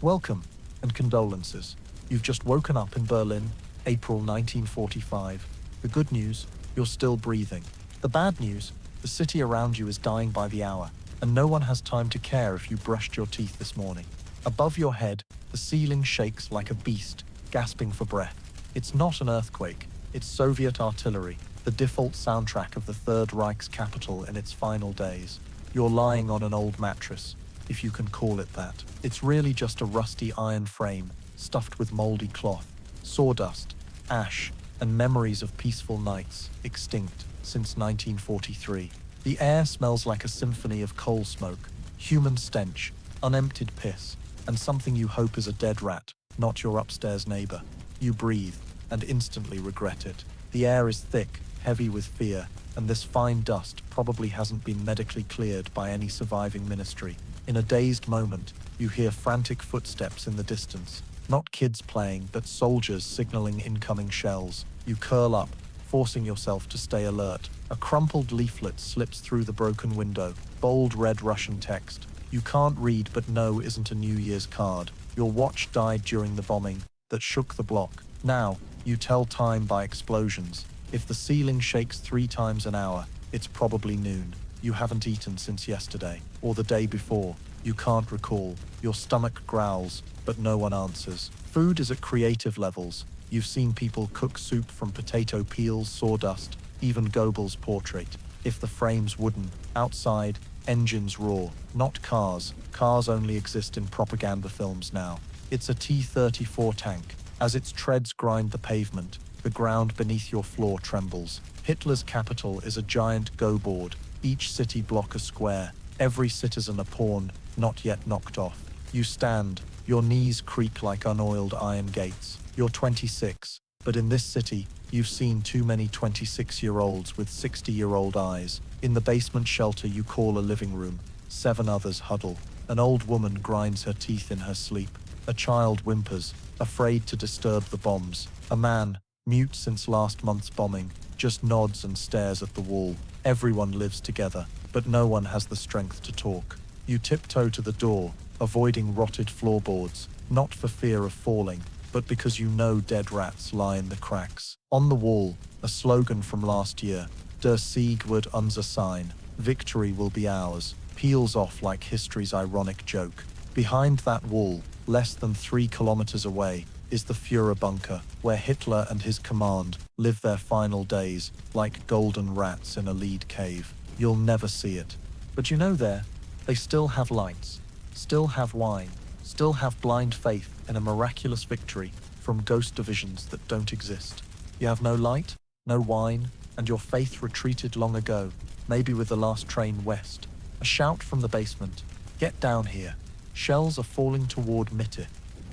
Welcome, and condolences. You've just woken up in Berlin, April 1945. The good news, you're still breathing. The bad news, the city around you is dying by the hour, and no one has time to care if you brushed your teeth this morning. Above your head, the ceiling shakes like a beast, gasping for breath. It's not an earthquake, it's Soviet artillery, the default soundtrack of the Third Reich's capital in its final days. You're lying on an old mattress, if you can call it that. It's really just a rusty iron frame, stuffed with moldy cloth, sawdust, ash, and memories of peaceful nights, extinct since 1943. The air smells like a symphony of coal smoke, human stench, unemptied piss, and something you hope is a dead rat, not your upstairs neighbor. You breathe, and instantly regret it. The air is thick, heavy with fear, and this fine dust probably hasn't been medically cleared by any surviving ministry. In a dazed moment, you hear frantic footsteps in the distance. Not kids playing, but soldiers signaling incoming shells. You curl up, forcing yourself to stay alert. A crumpled leaflet slips through the broken window. Bold red Russian text. You can't read but know isn't a New Year's card. Your watch died during the bombing that shook the block. Now, you tell time by explosions. If the ceiling shakes 3 times an hour, it's probably noon. You haven't eaten since yesterday, or the day before. You can't recall. Your stomach growls, but no one answers. Food is at creative levels. You've seen people cook soup from potato peels, sawdust, even Goebbels' portrait. If the frame's wooden, outside, engines roar. Not cars. Cars only exist in propaganda films now. It's a T-34 tank. As its treads grind the pavement, the ground beneath your floor trembles. Hitler's capital is a giant go-board, each city block a square, every citizen a pawn, not yet knocked off. You stand, your knees creak like unoiled iron gates. You're 26, but in this city, you've seen too many 26-year-olds with 60-year-old eyes. In the basement shelter you call a living room, 7 others huddle. An old woman grinds her teeth in her sleep. A child whimpers, afraid to disturb the bombs. A man, mute since last month's bombing, just nods and stares at the wall. Everyone lives together, but no one has the strength to talk. You tiptoe to the door, avoiding rotted floorboards, not for fear of falling, but because you know dead rats lie in the cracks. On the wall, a slogan from last year, Der Sieg wird unser sein, victory will be ours, peels off like history's ironic joke. Behind that wall, less than 3 kilometers away, is the Führer bunker, where Hitler and his command live their final days like golden rats in a lead cave. You'll never see it. But you know they still have lights, still have wine, still have blind faith in a miraculous victory from ghost divisions that don't exist. You have no light, no wine, and your faith retreated long ago, maybe with the last train west. A shout from the basement, "Get down here. Shells are falling toward Mitte."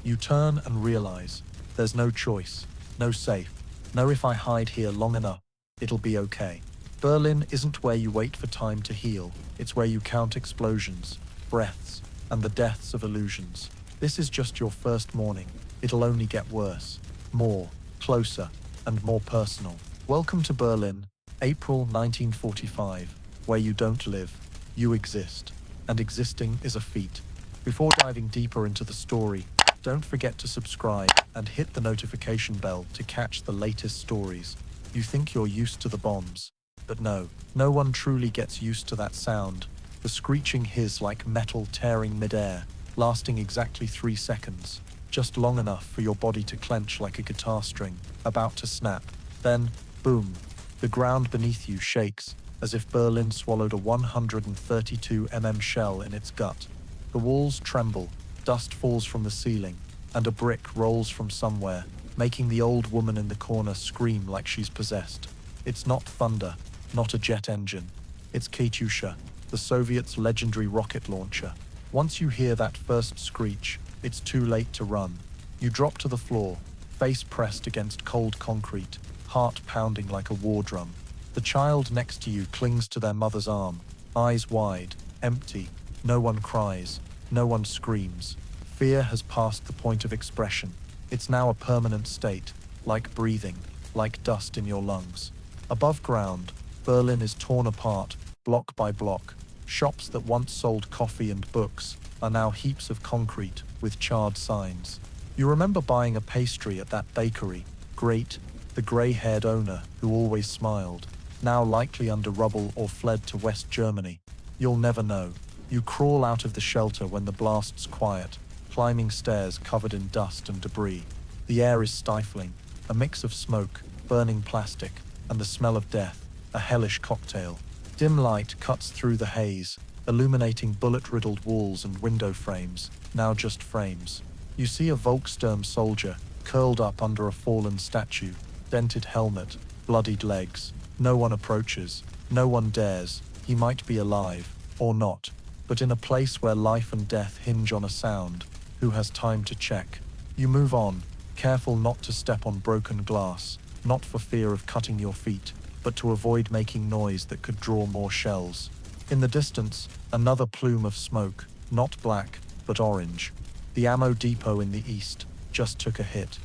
You turn and realize there's no choice, no safe, no if I hide here long enough, it'll be okay. Berlin isn't where you wait for time to heal, it's where you count explosions, breaths, and the deaths of illusions. This is just your first morning. It'll only get worse, more, closer, and more personal. Welcome to Berlin, April 1945, where you don't live, you exist, and existing is a feat. Before diving deeper into the story, don't forget to subscribe and hit the notification bell to catch the latest stories. You think you're used to the bombs, but no one truly gets used to that sound. The screeching hiss like metal tearing midair, lasting exactly 3 seconds, just long enough for your body to clench like a guitar string, about to snap. Then, boom, the ground beneath you shakes, as if Berlin swallowed a 132 shell in its gut. The walls tremble, dust falls from the ceiling, and a brick rolls from somewhere, making the old woman in the corner scream like she's possessed. It's not thunder, not a jet engine. It's Katyusha, the Soviets' legendary rocket launcher. Once you hear that first screech, it's too late to run. You drop to the floor, face pressed against cold concrete, heart pounding like a war drum. The child next to you clings to their mother's arm, eyes wide, empty. No one cries, no one screams. Fear has passed the point of expression. It's now a permanent state, like breathing, like dust in your lungs. Above ground, Berlin is torn apart, block by block. Shops that once sold coffee and books are now heaps of concrete with charred signs. You remember buying a pastry at that bakery. Great, the grey-haired owner who always smiled, now likely under rubble or fled to West Germany. You'll never know. You crawl out of the shelter when the blast's quiet, climbing stairs covered in dust and debris. The air is stifling, a mix of smoke, burning plastic, and the smell of death, a hellish cocktail. Dim light cuts through the haze, illuminating bullet-riddled walls and window frames, now just frames. You see a Volkssturm soldier, curled up under a fallen statue, dented helmet, bloodied legs. No one approaches, no one dares. He might be alive, or not, but in a place where life and death hinge on a sound, who has time to check? You move on, careful not to step on broken glass, not for fear of cutting your feet, but to avoid making noise that could draw more shells. In the distance, another plume of smoke, not black, but orange. The ammo depot in the east just took a hit.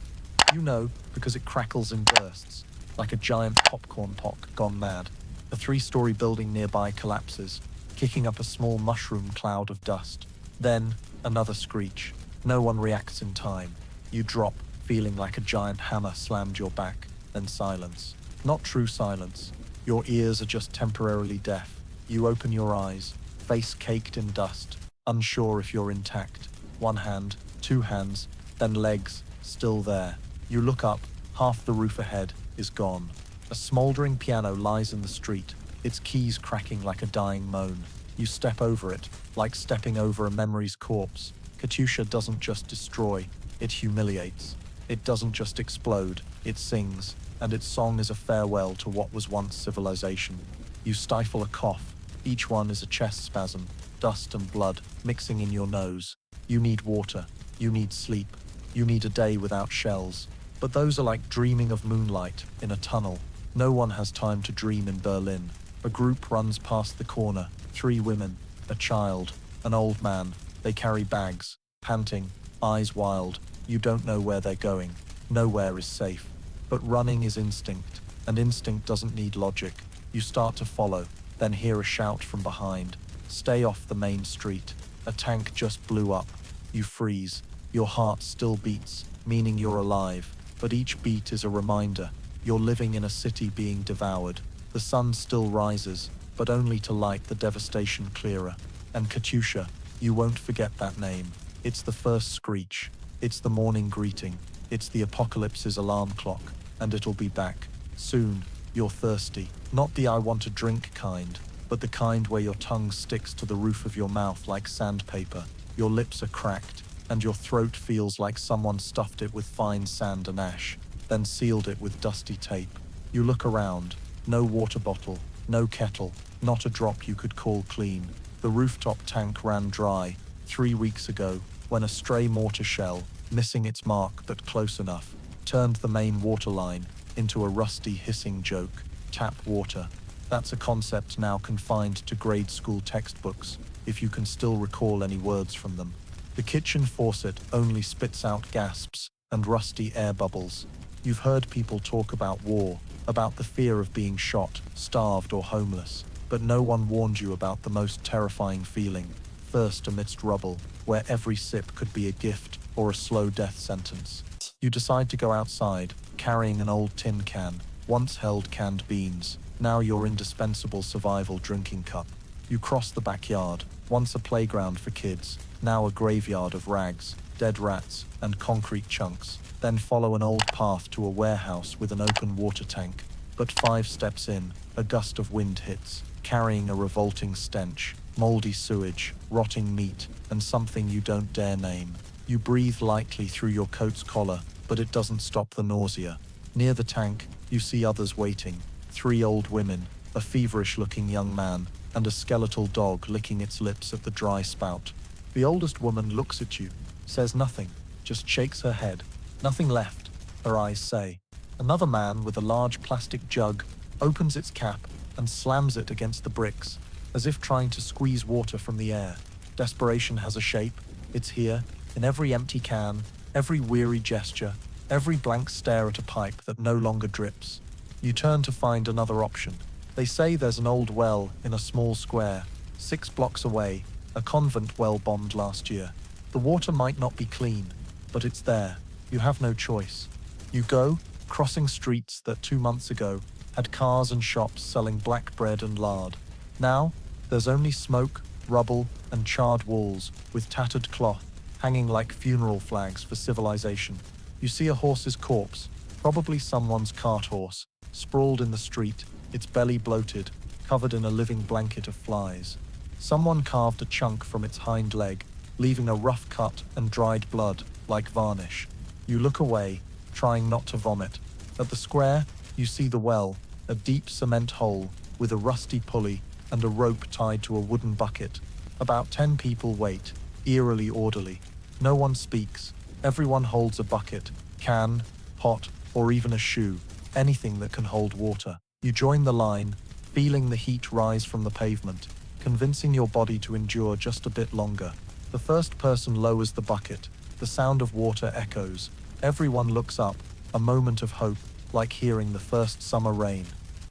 You know, because it crackles in bursts, like a giant popcorn pock gone mad. A 3-story building nearby collapses, kicking up a small mushroom cloud of dust. Then, another screech. No one reacts in time. You drop, feeling like a giant hammer slammed your back, then silence. Not true silence. Your ears are just temporarily deaf. You open your eyes, face caked in dust, unsure if you're intact. One hand, 2 hands, then legs, still there. You look up, half the roof ahead is gone. A smoldering piano lies in the street, its keys cracking like a dying moan. You step over it, like stepping over a memory's corpse. Katyusha doesn't just destroy, it humiliates. It doesn't just explode, it sings, and its song is a farewell to what was once civilization. You stifle a cough, each one is a chest spasm, dust and blood mixing in your nose. You need water, you need sleep, you need a day without shells. But those are like dreaming of moonlight in a tunnel. No one has time to dream in Berlin. A group runs past the corner, 3 women, a child, an old man. They carry bags, panting, eyes wild. You don't know where they're going. Nowhere is safe. But running is instinct, and instinct doesn't need logic. You start to follow, then hear a shout from behind. Stay off the main street. A tank just blew up. You freeze. Your heart still beats, meaning you're alive. But each beat is a reminder. You're living in a city being devoured. The sun still rises, but only to light the devastation clearer. And Katyusha, you won't forget that name. It's the first screech. It's the morning greeting. It's the apocalypse's alarm clock. And it'll be back. Soon. You're thirsty. Not the I want to drink kind, but the kind where your tongue sticks to the roof of your mouth like sandpaper. Your lips are cracked, and your throat feels like someone stuffed it with fine sand and ash, then sealed it with dusty tape. You look around. No water bottle, no kettle, not a drop you could call clean. The rooftop tank ran dry 3 weeks ago when a stray mortar shell, missing its mark but close enough, turned the main water line into a rusty hissing joke. Tap water. That's a concept now confined to grade school textbooks, if you can still recall any words from them. The kitchen faucet only spits out gasps and rusty air bubbles. You've heard people talk about war, about the fear of being shot, starved or homeless, but no one warned you about the most terrifying feeling, thirst amidst rubble, where every sip could be a gift or a slow death sentence. You decide to go outside, carrying an old tin can, once held canned beans, now your indispensable survival drinking cup. You cross the backyard, once a playground for kids, now a graveyard of rags, dead rats, and concrete chunks, then follow an old path to a warehouse with an open water tank. But 5 steps in, a gust of wind hits, carrying a revolting stench, moldy sewage, rotting meat, and something you don't dare name. You breathe lightly through your coat's collar, but it doesn't stop the nausea. Near the tank, you see others waiting, 3 old women, a feverish-looking young man, and a skeletal dog licking its lips at the dry spout. The oldest woman looks at you, says nothing, just shakes her head. Nothing left, her eyes say. Another man with a large plastic jug opens its cap and slams it against the bricks, as if trying to squeeze water from the air. Desperation has a shape. It's here, in every empty can, every weary gesture, every blank stare at a pipe that no longer drips. You turn to find another option. They say there's an old well in a small square, 6 blocks away, a convent well bombed last year. The water might not be clean, but it's there. You have no choice. You go, crossing streets that 2 months ago had cars and shops selling black bread and lard. Now, there's only smoke, rubble, and charred walls with tattered cloth hanging like funeral flags for civilization. You see a horse's corpse, probably someone's cart horse, sprawled in the street, its belly bloated, covered in a living blanket of flies. Someone carved a chunk from its hind leg, leaving a rough cut and dried blood, like varnish. You look away, trying not to vomit. At the square, you see the well, a deep cement hole with a rusty pulley and a rope tied to a wooden bucket. About 10 people wait, eerily orderly. No one speaks. Everyone holds a bucket, can, pot, or even a shoe, anything that can hold water. You join the line, feeling the heat rise from the pavement, convincing your body to endure just a bit longer. The first person lowers the bucket. The sound of water echoes. Everyone looks up, a moment of hope, like hearing the first summer rain.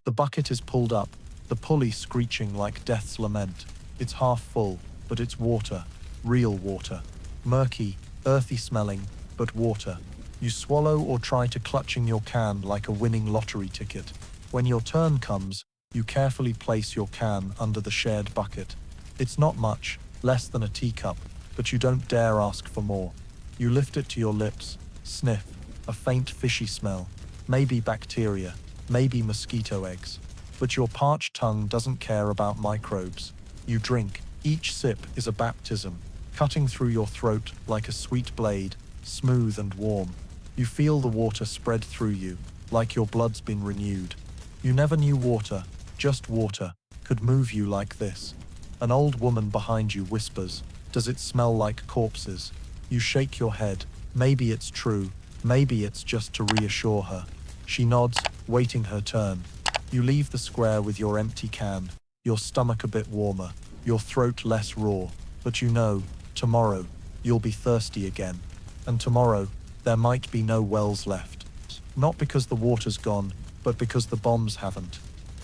The bucket is pulled up, the pulley screeching like death's lament. It's half full, but it's water. Real water. Murky, earthy smelling, but water. You swallow or try to clutching your can like a winning lottery ticket. When your turn comes, you carefully place your can under the shared bucket. It's not much, less than a teacup, but you don't dare ask for more. You lift it to your lips, sniff, a faint fishy smell. Maybe bacteria, maybe mosquito eggs. But your parched tongue doesn't care about microbes. You drink. Each sip is a baptism, cutting through your throat like a sweet blade, smooth and warm. You feel the water spread through you, like your blood's been renewed. You never knew water, just water, could move you like this. An old woman behind you whispers, "Does it smell like corpses?" You shake your head. Maybe it's true, maybe it's just to reassure her. She nods, waiting her turn. You leave the square with your empty can, your stomach a bit warmer, your throat less raw, but you know, tomorrow, you'll be thirsty again. And tomorrow, there might be no wells left. Not because the water's gone, but because the bombs haven't.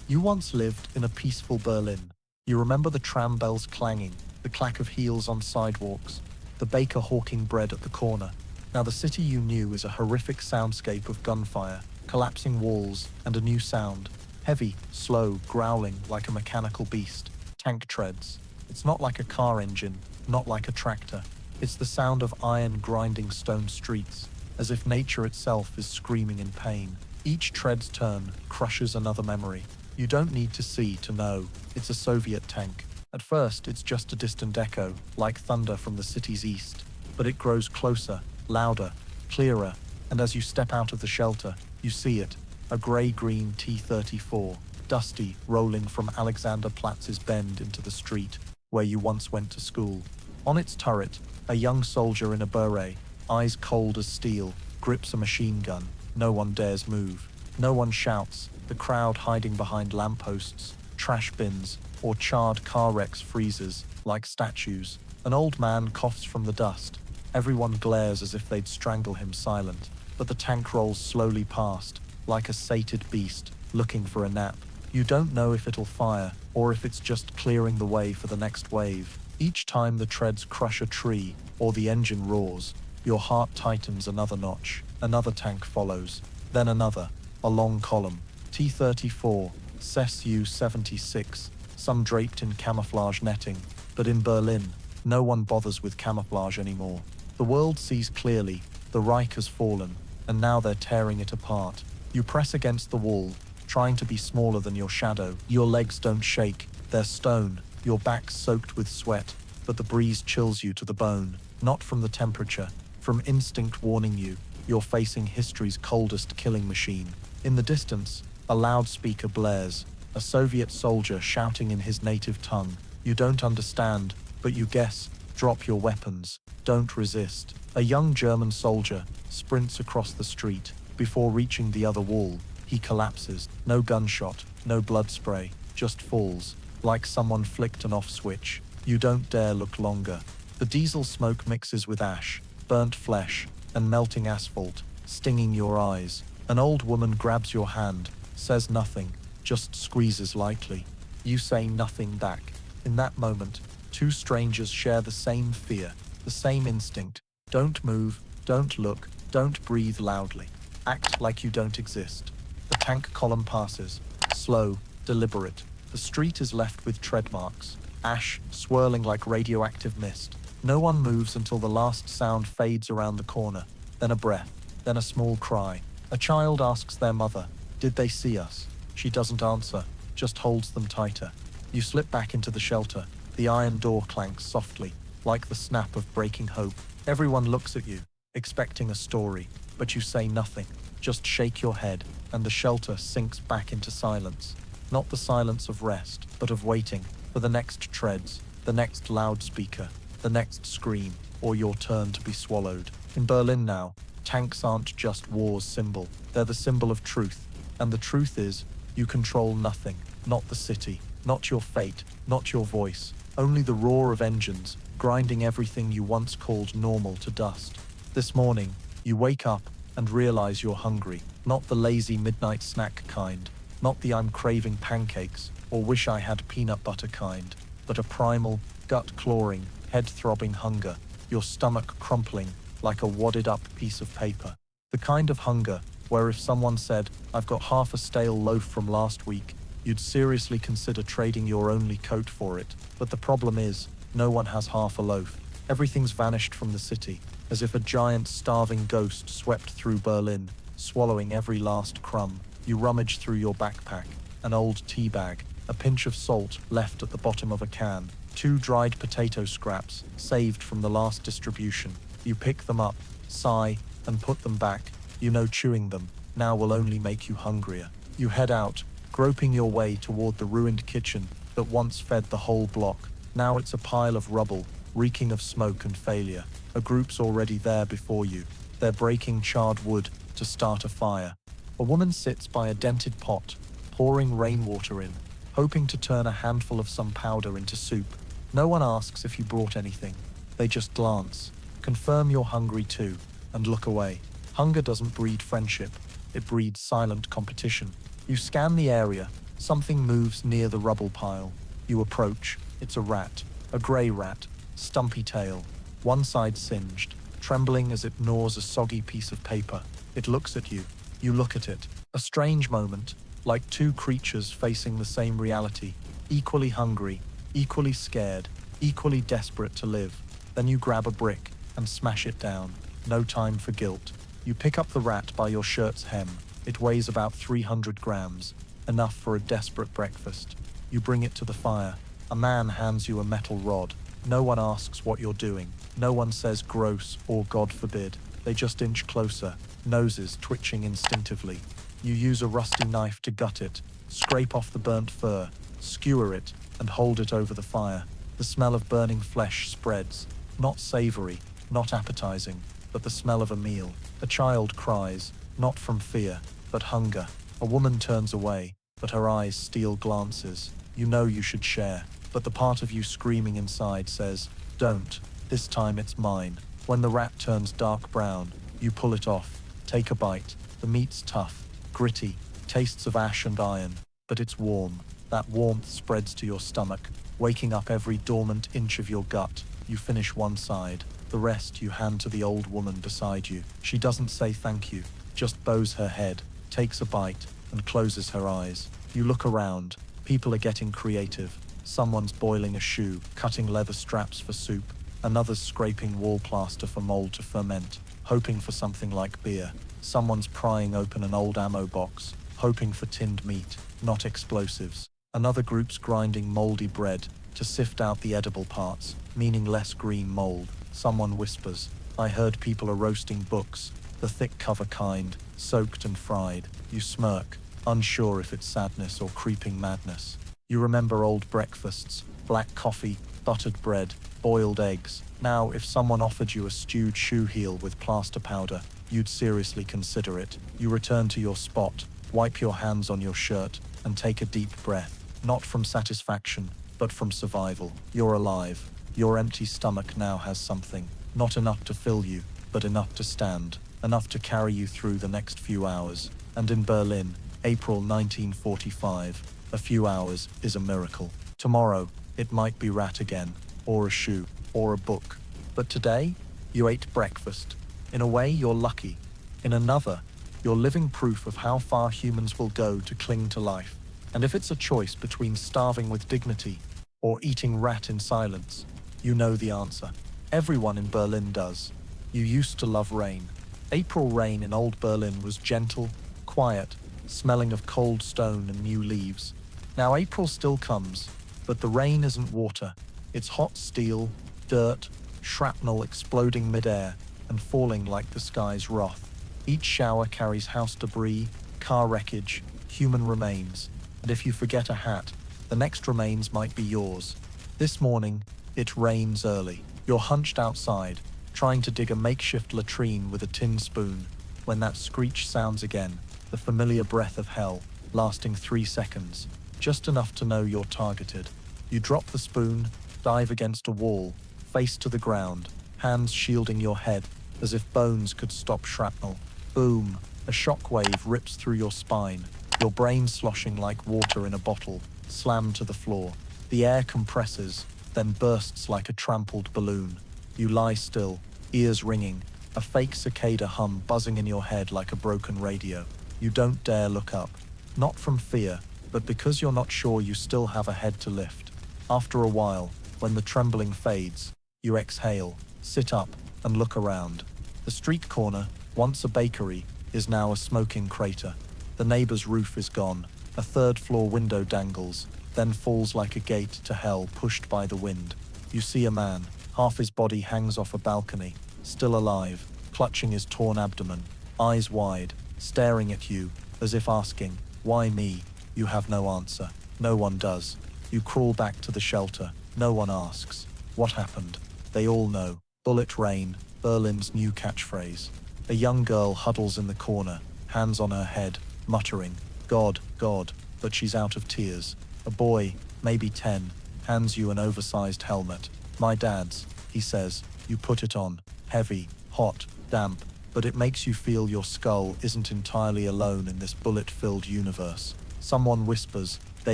You once lived in a peaceful Berlin. You remember the tram bells clanging, the clack of heels on sidewalks, the baker hawking bread at the corner. Now the city you knew is a horrific soundscape of gunfire, collapsing walls, and a new sound. Heavy, slow, growling like a mechanical beast. Tank treads. It's not like a car engine, not like a tractor. It's the sound of iron grinding stone streets, as if nature itself is screaming in pain. Each tread's turn crushes another memory. You don't need to see to know. It's a Soviet tank. At first, it's just a distant echo, like thunder from the city's east. But it grows closer, louder, clearer, and as you step out of the shelter, you see it. A grey-green T-34, dusty, rolling from Alexanderplatz's bend into the street, where you once went to school. On its turret, a young soldier in a beret, eyes cold as steel, grips a machine gun. No one dares move. No one shouts. The crowd hiding behind lampposts, trash bins, or charred car wrecks freezes, like statues. An old man coughs from the dust. Everyone glares as if they'd strangle him silent. But the tank rolls slowly past, like a sated beast, looking for a nap. You don't know if it'll fire, or if it's just clearing the way for the next wave. Each time the treads crush a tree, or the engine roars, your heart tightens another notch. Another tank follows, then another, a long column. T-34, Su-76, some draped in camouflage netting. But in Berlin, no one bothers with camouflage anymore. The world sees clearly, the Reich has fallen, and now they're tearing it apart. You press against the wall, trying to be smaller than your shadow. Your legs don't shake, they're stone, your back's soaked with sweat, but the breeze chills you to the bone, not from the temperature, from instinct warning you, you're facing history's coldest killing machine. In the distance, a loudspeaker blares, a Soviet soldier shouting in his native tongue. You don't understand, but you guess, drop your weapons, don't resist. A young German soldier sprints across the street. Before reaching the other wall, he collapses. No gunshot, no blood spray, just falls, like someone flicked an off switch. You don't dare look longer. The diesel smoke mixes with ash, burnt flesh, and melting asphalt, stinging your eyes. An old woman grabs your hand, says nothing, just squeezes lightly. You say nothing back. In that moment, Two strangers share the same fear, the same instinct. Don't move, don't look, don't breathe loudly. Act like you don't exist. The tank column passes, slow, deliberate. The street is left with tread marks, ash swirling like radioactive mist. No one moves until the last sound fades around the corner, then a breath, then a small cry. A child asks their mother, "Did they see us?" She doesn't answer, just holds them tighter. You slip back into the shelter. The iron door clanks softly, like the snap of breaking hope. Everyone looks at you, expecting a story, but you say nothing, just shake your head, and the shelter sinks back into silence. Not the silence of rest, but of waiting for the next treads, the next loudspeaker, the next scream, or your turn to be swallowed. In Berlin now, tanks aren't just war's symbol, they're the symbol of truth. And the truth is, you control nothing, not the city, not your fate, not your voice, only the roar of engines, grinding everything you once called normal to dust. This morning, you wake up and realize you're hungry, not the lazy midnight snack kind, not the "I'm craving pancakes" or "wish I had peanut butter" kind, but a primal, gut-clawing, head-throbbing hunger, your stomach crumpling like a wadded-up piece of paper. The kind of hunger where if someone said, "I've got half a stale loaf from last week," you'd seriously consider trading your only coat for it. But the problem is, no one has half a loaf. Everything's vanished from the city, as if a giant starving ghost swept through Berlin, swallowing every last crumb. You rummage through your backpack, an old tea bag, a pinch of salt left at the bottom of a can, 2 dried potato scraps saved from the last distribution. You pick them up, sigh, and put them back. You know chewing them now will only make you hungrier. You head out, groping your way toward the ruined kitchen that once fed the whole block. Now it's a pile of rubble, reeking of smoke and failure. A group's already there before you. They're breaking charred wood to start a fire. A woman sits by a dented pot, pouring rainwater in, hoping to turn a handful of some powder into soup. No one asks if you brought anything. They just glance, confirm you're hungry too, and look away. Hunger doesn't breed friendship. It breeds silent competition. You scan the area. Something moves near the rubble pile. You approach. It's a rat. A grey rat. Stumpy tail. One side singed, trembling as it gnaws a soggy piece of paper. It looks at you. You look at it. A strange moment, like two creatures facing the same reality. Equally hungry, equally scared, equally desperate to live. Then you grab a brick and smash it down. No time for guilt. You pick up the rat by your shirt's hem. It weighs about 300 grams, enough for a desperate breakfast. You bring it to the fire. A man hands you a metal rod. No one asks what you're doing. No one says gross or God forbid. They just inch closer, noses twitching instinctively. You use a rusty knife to gut it, scrape off the burnt fur, skewer it, and hold it over the fire. The smell of burning flesh spreads. Not savory, not appetizing, but the smell of a meal. A child cries, not from fear, but hunger. A woman turns away, but her eyes steal glances. You know you should share, but the part of you screaming inside says, "Don't. This time it's mine." When the rat turns dark brown, you pull it off, take a bite. The meat's tough, gritty, tastes of ash and iron, but it's warm. That warmth spreads to your stomach, waking up every dormant inch of your gut. You finish one side. The rest you hand to the old woman beside you. She doesn't say thank you, just bows her head, takes a bite, and closes her eyes. You look around. People are getting creative. Someone's boiling a shoe, cutting leather straps for soup. Another's scraping wall plaster for mold to ferment, hoping for something like beer. Someone's prying open an old ammo box, hoping for tinned meat, not explosives. Another group's grinding moldy bread to sift out the edible parts, meaning less green mold. Someone whispers, "I heard people are roasting books, the thick cover kind, soaked and fried." You smirk, unsure if it's sadness or creeping madness. You remember old breakfasts, black coffee, buttered bread, boiled eggs. Now, if someone offered you a stewed shoe heel with plaster powder, you'd seriously consider it. You return to your spot, wipe your hands on your shirt, and take a deep breath. Not from satisfaction, but from survival. You're alive. Your empty stomach now has something. Not enough to fill you, but enough to stand. Enough to carry you through the next few hours. And in Berlin, April 1945, a few hours is a miracle. Tomorrow, it might be rat again. or a shoe, or a book. But today, you ate breakfast. In a way, you're lucky. In another, you're living proof of how far humans will go to cling to life. And if it's a choice between starving with dignity or eating rat in silence, you know the answer. Everyone in Berlin does. You used to love rain. April rain in old Berlin was gentle, quiet, smelling of cold stone and new leaves. Now April still comes, but the rain isn't water. It's hot steel, dirt, shrapnel exploding midair and falling like the sky's wrath. Each shower carries house debris, car wreckage, human remains. And if you forget a hat, the next remains might be yours. This morning, it rains early. You're hunched outside, trying to dig a makeshift latrine with a tin spoon, when that screech sounds again, the familiar breath of hell, lasting 3 seconds, just enough to know you're targeted. You drop the spoon, dive against a wall, face to the ground, hands shielding your head, as if bones could stop shrapnel. Boom! A shockwave rips through your spine, your brain sloshing like water in a bottle, slammed to the floor. The air compresses, then bursts like a trampled balloon. You lie still, ears ringing, a fake cicada hum buzzing in your head like a broken radio. You don't dare look up. Not from fear, but because you're not sure you still have a head to lift. After a while, when the trembling fades, you exhale, sit up, and look around. The street corner, once a bakery, is now a smoking crater. The neighbor's roof is gone. A third-floor window dangles, then falls like a gate to hell pushed by the wind. You see a man, half his body hangs off a balcony, still alive, clutching his torn abdomen, eyes wide, staring at you, as if asking, "Why me?" You have no answer. No one does. You crawl back to the shelter. No one asks. What happened? They all know. Bullet rain, Berlin's new catchphrase. A young girl huddles in the corner, hands on her head, muttering, "God, God," but she's out of tears. A boy, maybe 10, hands you an oversized helmet. "My dad's," he says. You put it on. Heavy, hot, damp, but it makes you feel your skull isn't entirely alone in this bullet-filled universe. Someone whispers, they're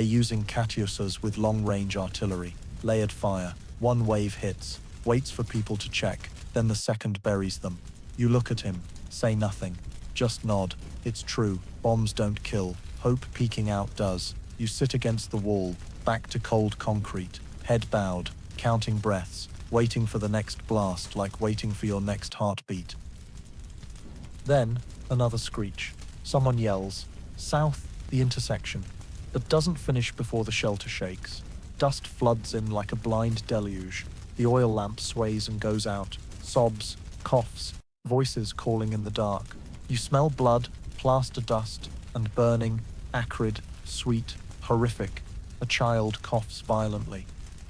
using Katyusas with long-range artillery. Layered fire. One wave hits, waits for people to check, then the second buries them. You look at him, say nothing, just nod. It's true, bombs don't kill, hope peeking out does. You sit against the wall, back to cold concrete, head bowed, counting breaths, waiting for the next blast like waiting for your next heartbeat. Then, another screech. Someone yells, "South, the intersection," but doesn't finish before the shelter shakes. Dust floods in like a blind deluge. The oil lamp sways and goes out. Sobs, coughs, voices calling in the dark. You smell blood, plaster dust, and burning, acrid, sweet, horrific. A child coughs violently.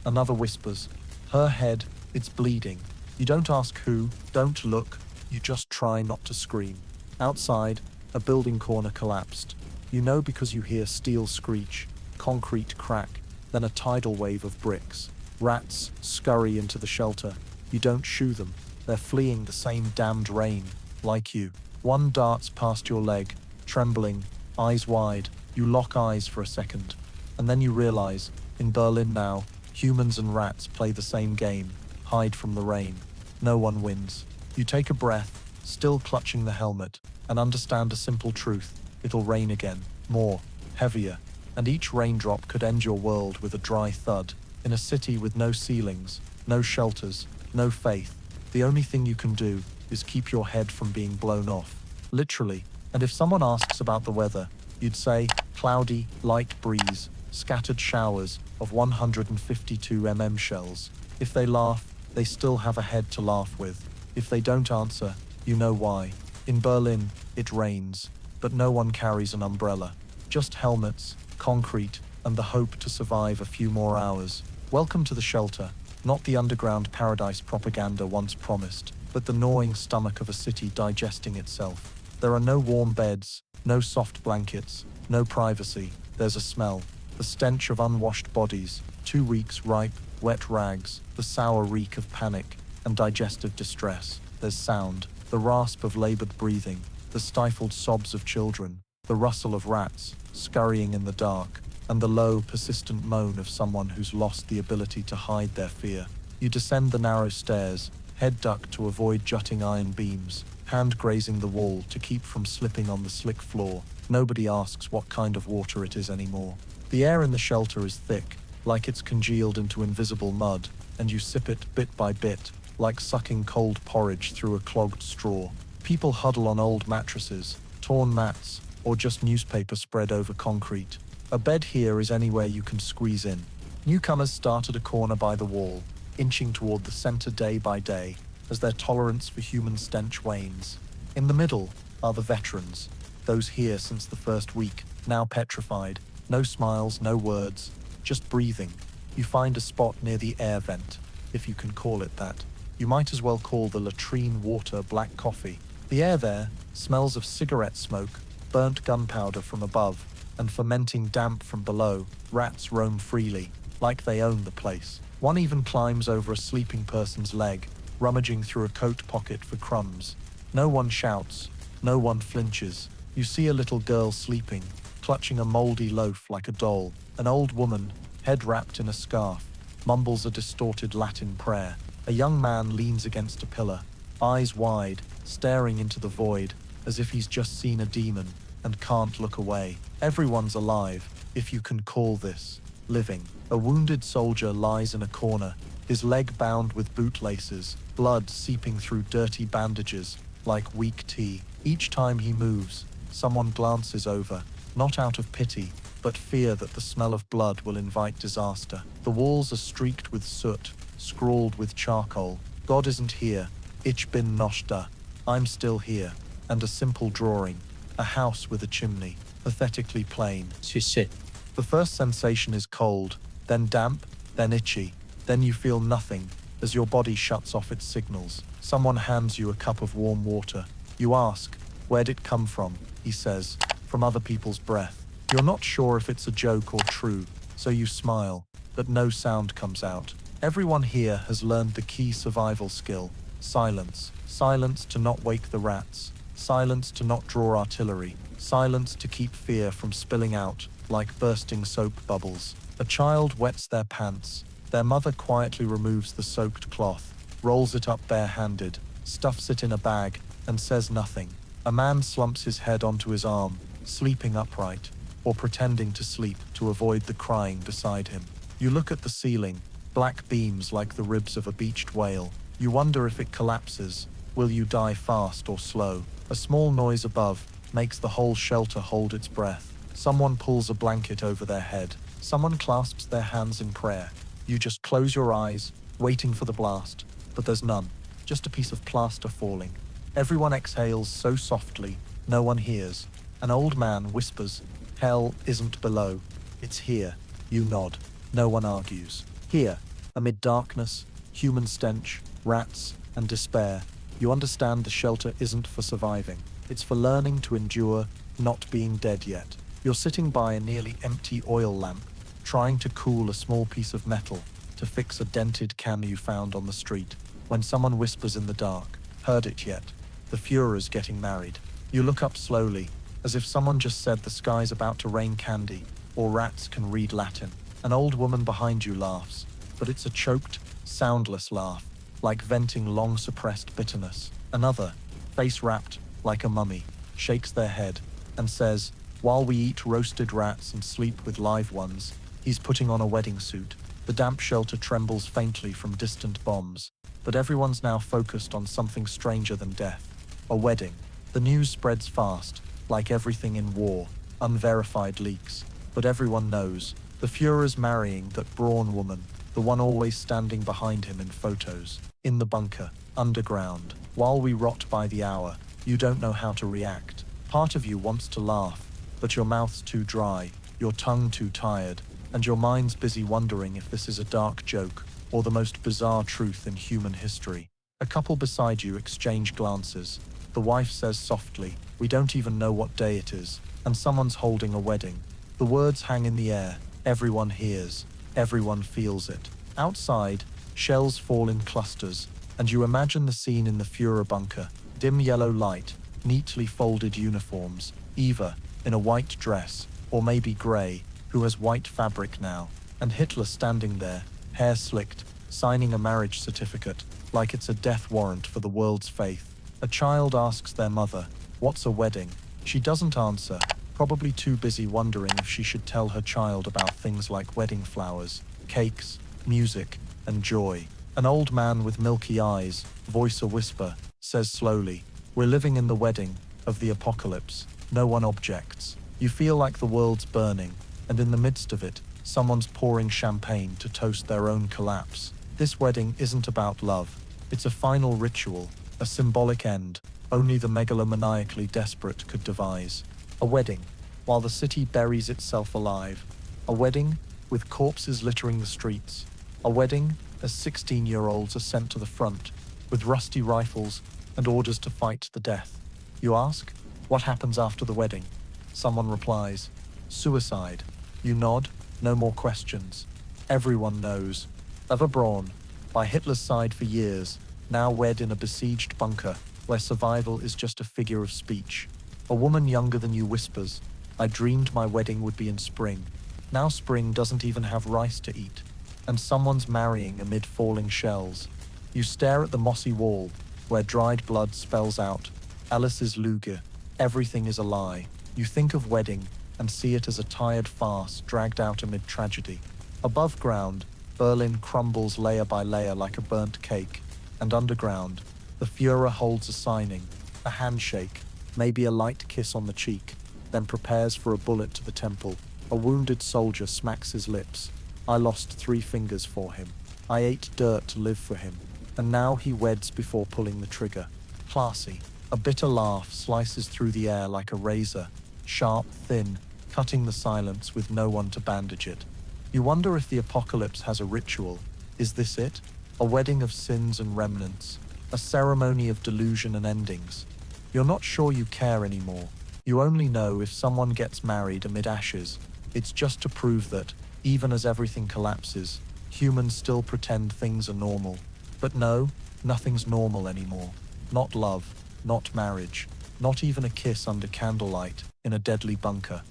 Another whispers, "Her head, it's bleeding." You don't ask who, don't look, you just try not to scream. Outside, a building corner collapsed. You know because you hear steel screech, concrete crack, then a tidal wave of bricks. Rats scurry into the shelter. You don't shoo them. They're fleeing the same damned rain, like you. One darts past your leg, trembling, eyes wide. You lock eyes for a second. And then you realize, in Berlin now, humans and rats play the same game, hide from the rain. No one wins. You take a breath, still clutching the helmet, and understand a simple truth. It'll rain again, more, heavier, and each raindrop could end your world with a dry thud. In a city with no ceilings, no shelters, no faith, the only thing you can do is keep your head from being blown off. Literally. And if someone asks about the weather, you'd say, cloudy, light breeze, scattered showers of 152 shells. If they laugh, they still have a head to laugh with. If they don't answer, you know why. In Berlin, it rains, but no one carries an umbrella. Just helmets, concrete, and the hope to survive a few more hours. Welcome to the shelter, not the underground paradise propaganda once promised, but the gnawing stomach of a city digesting itself. There are no warm beds, no soft blankets, no privacy. There's a smell, the stench of unwashed bodies, 2 weeks ripe, wet rags, the sour reek of panic and digestive distress. There's sound, the rasp of labored breathing, the stifled sobs of children, the rustle of rats scurrying in the dark, and the low, persistent moan of someone who's lost the ability to hide their fear. You descend the narrow stairs, head ducked to avoid jutting iron beams, hand grazing the wall to keep from slipping on the slick floor. Nobody asks what kind of water it is anymore. The air in the shelter is thick, like it's congealed into invisible mud, and you sip it bit by bit, like sucking cold porridge through a clogged straw. People huddle on old mattresses, torn mats, or just newspaper spread over concrete. A bed here is anywhere you can squeeze in. Newcomers start at a corner by the wall, inching toward the center day by day, as their tolerance for human stench wanes. In the middle are the veterans, those here since the first week, now petrified. No smiles, no words, just breathing. You find a spot near the air vent, if you can call it that. You might as well call the latrine water black coffee. The air there smells of cigarette smoke, burnt gunpowder from above, and fermenting damp from below. Rats roam freely, like they own the place. One even climbs over a sleeping person's leg, rummaging through a coat pocket for crumbs. No one shouts, no one flinches. You see a little girl sleeping, clutching a moldy loaf like a doll. An old woman, head wrapped in a scarf, mumbles a distorted Latin prayer. A young man leans against a pillar, eyes wide, staring into the void, as if he's just seen a demon and can't look away. Everyone's alive, if you can call this living. A wounded soldier lies in a corner, his leg bound with bootlaces, blood seeping through dirty bandages like weak tea. Each time he moves, someone glances over, not out of pity, but fear that the smell of blood will invite disaster. The walls are streaked with soot, scrawled with charcoal. God isn't here. Ich bin noch da. I'm still here. And a simple drawing. A house with a chimney. Pathetically plain. Suicide. The first sensation is cold, then damp, then itchy. Then you feel nothing, as your body shuts off its signals. Someone hands you a cup of warm water. You ask, where'd it come from? He says, from other people's breath. You're not sure if it's a joke or true, so you smile, but no sound comes out. Everyone here has learned the key survival skill: silence. Silence to not wake the rats. Silence to not draw artillery. Silence to keep fear from spilling out like bursting soap bubbles. A child wets their pants. Their mother quietly removes the soaked cloth, rolls it up barehanded, stuffs it in a bag, and says nothing. A man slumps his head onto his arm, sleeping upright, or pretending to sleep to avoid the crying beside him. You look at the ceiling, black beams like the ribs of a beached whale. You wonder if it collapses. Will you die fast or slow? A small noise above makes the whole shelter hold its breath. Someone pulls a blanket over their head. Someone clasps their hands in prayer. You just close your eyes, waiting for the blast, but there's none. Just a piece of plaster falling. Everyone exhales so softly, no one hears. An old man whispers, "Hell isn't below, it's here." You nod. No one argues. Here, amid darkness, human stench, rats, and despair, you understand the shelter isn't for surviving. It's for learning to endure, not being dead yet. You're sitting by a nearly empty oil lamp, trying to cool a small piece of metal to fix a dented can you found on the street, when someone whispers in the dark, "Heard it yet? The Führer's getting married." You look up slowly, as if someone just said the sky's about to rain candy, or rats can read Latin. An old woman behind you laughs, but it's a choked, soundless laugh, like venting long-suppressed bitterness. Another, face wrapped like a mummy, shakes their head and says, "While we eat roasted rats and sleep with live ones, he's putting on a wedding suit." The damp shelter trembles faintly from distant bombs, but everyone's now focused on something stranger than death. A wedding. The news spreads fast, like everything in war, unverified leaks. But everyone knows, the Führer's marrying that brawn woman, the one always standing behind him in photos. In the bunker, underground, while we rot by the hour, you don't know how to react. Part of you wants to laugh, but your mouth's too dry, your tongue too tired, and your mind's busy wondering if this is a dark joke or the most bizarre truth in human history. A couple beside you exchange glances. The wife says softly, "We don't even know what day it is," and someone's holding a wedding. The words hang in the air. Everyone hears. Everyone feels it. Outside, shells fall in clusters, and you imagine the scene in the Führer bunker. Dim yellow light, neatly folded uniforms, Eva in a white dress, or maybe grey, who has white fabric now, and Hitler standing there, hair slicked, signing a marriage certificate, like it's a death warrant for the world's faith. A child asks their mother, "What's a wedding?" She doesn't answer, probably too busy wondering if she should tell her child about things like wedding flowers, cakes, music, and joy. An old man with milky eyes, voice a whisper, says slowly, "We're living in the wedding of the apocalypse." No one objects. You feel like the world's burning, and in the midst of it, someone's pouring champagne to toast their own collapse. This wedding isn't about love. It's a final ritual, a symbolic end, only the megalomaniacally desperate could devise. A wedding, while the city buries itself alive. A wedding, with corpses littering the streets. A wedding, as 16-year-olds are sent to the front, with rusty rifles and orders to fight to the death. You ask, what happens after the wedding? Someone replies, suicide. You nod, no more questions. Everyone knows. Eva Braun, by Hitler's side for years, now wed in a besieged bunker, where survival is just a figure of speech. A woman younger than you whispers, "I dreamed my wedding would be in spring." Now spring doesn't even have rice to eat, and someone's marrying amid falling shells. You stare at the mossy wall, where dried blood spells out, Alice's Lüge, everything is a lie. You think of wedding, and see it as a tired farce dragged out amid tragedy. Above ground, Berlin crumbles layer by layer like a burnt cake, and underground, the Führer holds a signing, a handshake, maybe a light kiss on the cheek, then prepares for a bullet to the temple. A wounded soldier smacks his lips. I lost 3 fingers for him. I ate dirt to live for him. And now he weds before pulling the trigger. Classy. A bitter laugh slices through the air like a razor, sharp, thin, cutting the silence with no one to bandage it. You wonder if the apocalypse has a ritual. Is this it? A wedding of sins and remnants. A ceremony of delusion and endings. You're not sure you care anymore. You only know if someone gets married amid ashes. It's just to prove that, even as everything collapses, humans still pretend things are normal. But no, nothing's normal anymore. Not love, not marriage, not even a kiss under candlelight in a deadly bunker.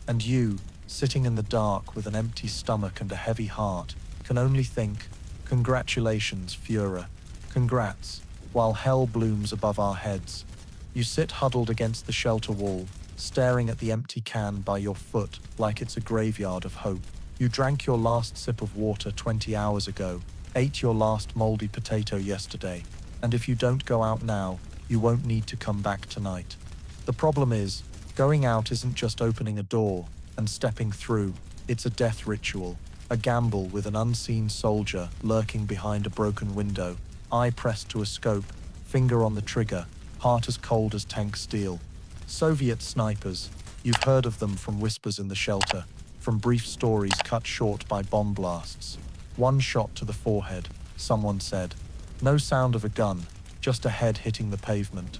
And you, sitting in the dark with an empty stomach and a heavy heart, can only think, congratulations, Führer. Congrats, while hell blooms above our heads. You sit huddled against the shelter wall, staring at the empty can by your foot like it's a graveyard of hope. You drank your last sip of water 20 hours ago, ate your last moldy potato yesterday, and if you don't go out now, you won't need to come back tonight. The problem is, going out isn't just opening a door and stepping through, it's a death ritual, a gamble with an unseen soldier lurking behind a broken window, eye pressed to a scope, finger on the trigger, heart as cold as tank steel. Soviet snipers, you've heard of them from whispers in the shelter, from brief stories cut short by bomb blasts. One shot to the forehead, someone said. No sound of a gun, just a head hitting the pavement.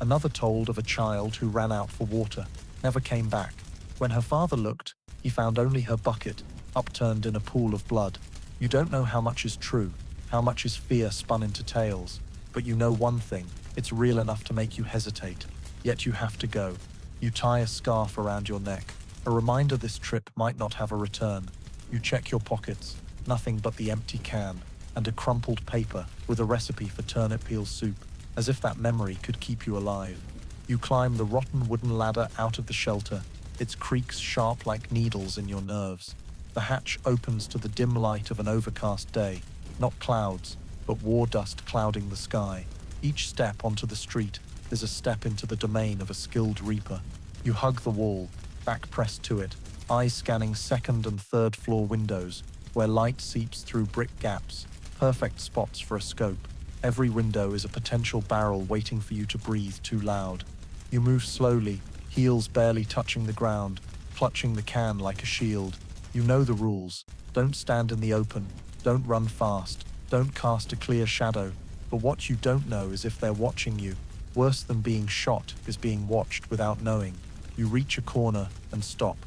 Another told of a child who ran out for water, never came back. When her father looked, he found only her bucket, upturned in a pool of blood. You don't know how much is true, how much is fear spun into tales, but you know one thing, it's real enough to make you hesitate. Yet you have to go. You tie a scarf around your neck, a reminder this trip might not have a return. You check your pockets, nothing but the empty can, and a crumpled paper with a recipe for turnip peel soup, as if that memory could keep you alive. You climb the rotten wooden ladder out of the shelter, its creaks sharp like needles in your nerves. The hatch opens to the dim light of an overcast day, not clouds, but war dust clouding the sky. Each step onto the street is a step into the domain of a skilled reaper. You hug the wall, back pressed to it, eyes scanning second and third floor windows, where light seeps through brick gaps, perfect spots for a scope. Every window is a potential barrel waiting for you to breathe too loud. You move slowly, heels barely touching the ground, clutching the can like a shield. You know the rules. Don't stand in the open, don't run fast, don't cast a clear shadow. But what you don't know is if they're watching you. Worse than being shot is being watched without knowing. You reach a corner and stop.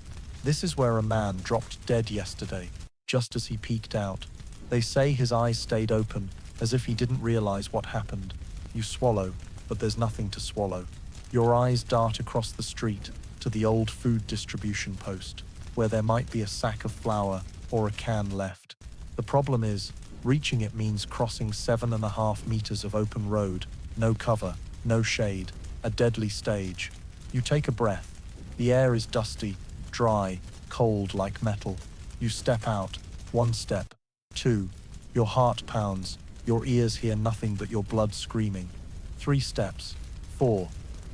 This is where a man dropped dead yesterday, just as he peeked out. They say his eyes stayed open, as if he didn't realize what happened. You swallow, but there's nothing to swallow. Your eyes dart across the street to the old food distribution post, where there might be a sack of flour or a can left. The problem is, Reaching it means crossing 7.5 meters of open road, no cover, no shade, a deadly stage. You take a breath. The air is dusty, dry, cold like metal. You step out. 1 step. 2. Your heart pounds. Your ears hear nothing but your blood screaming. 3 steps. 4.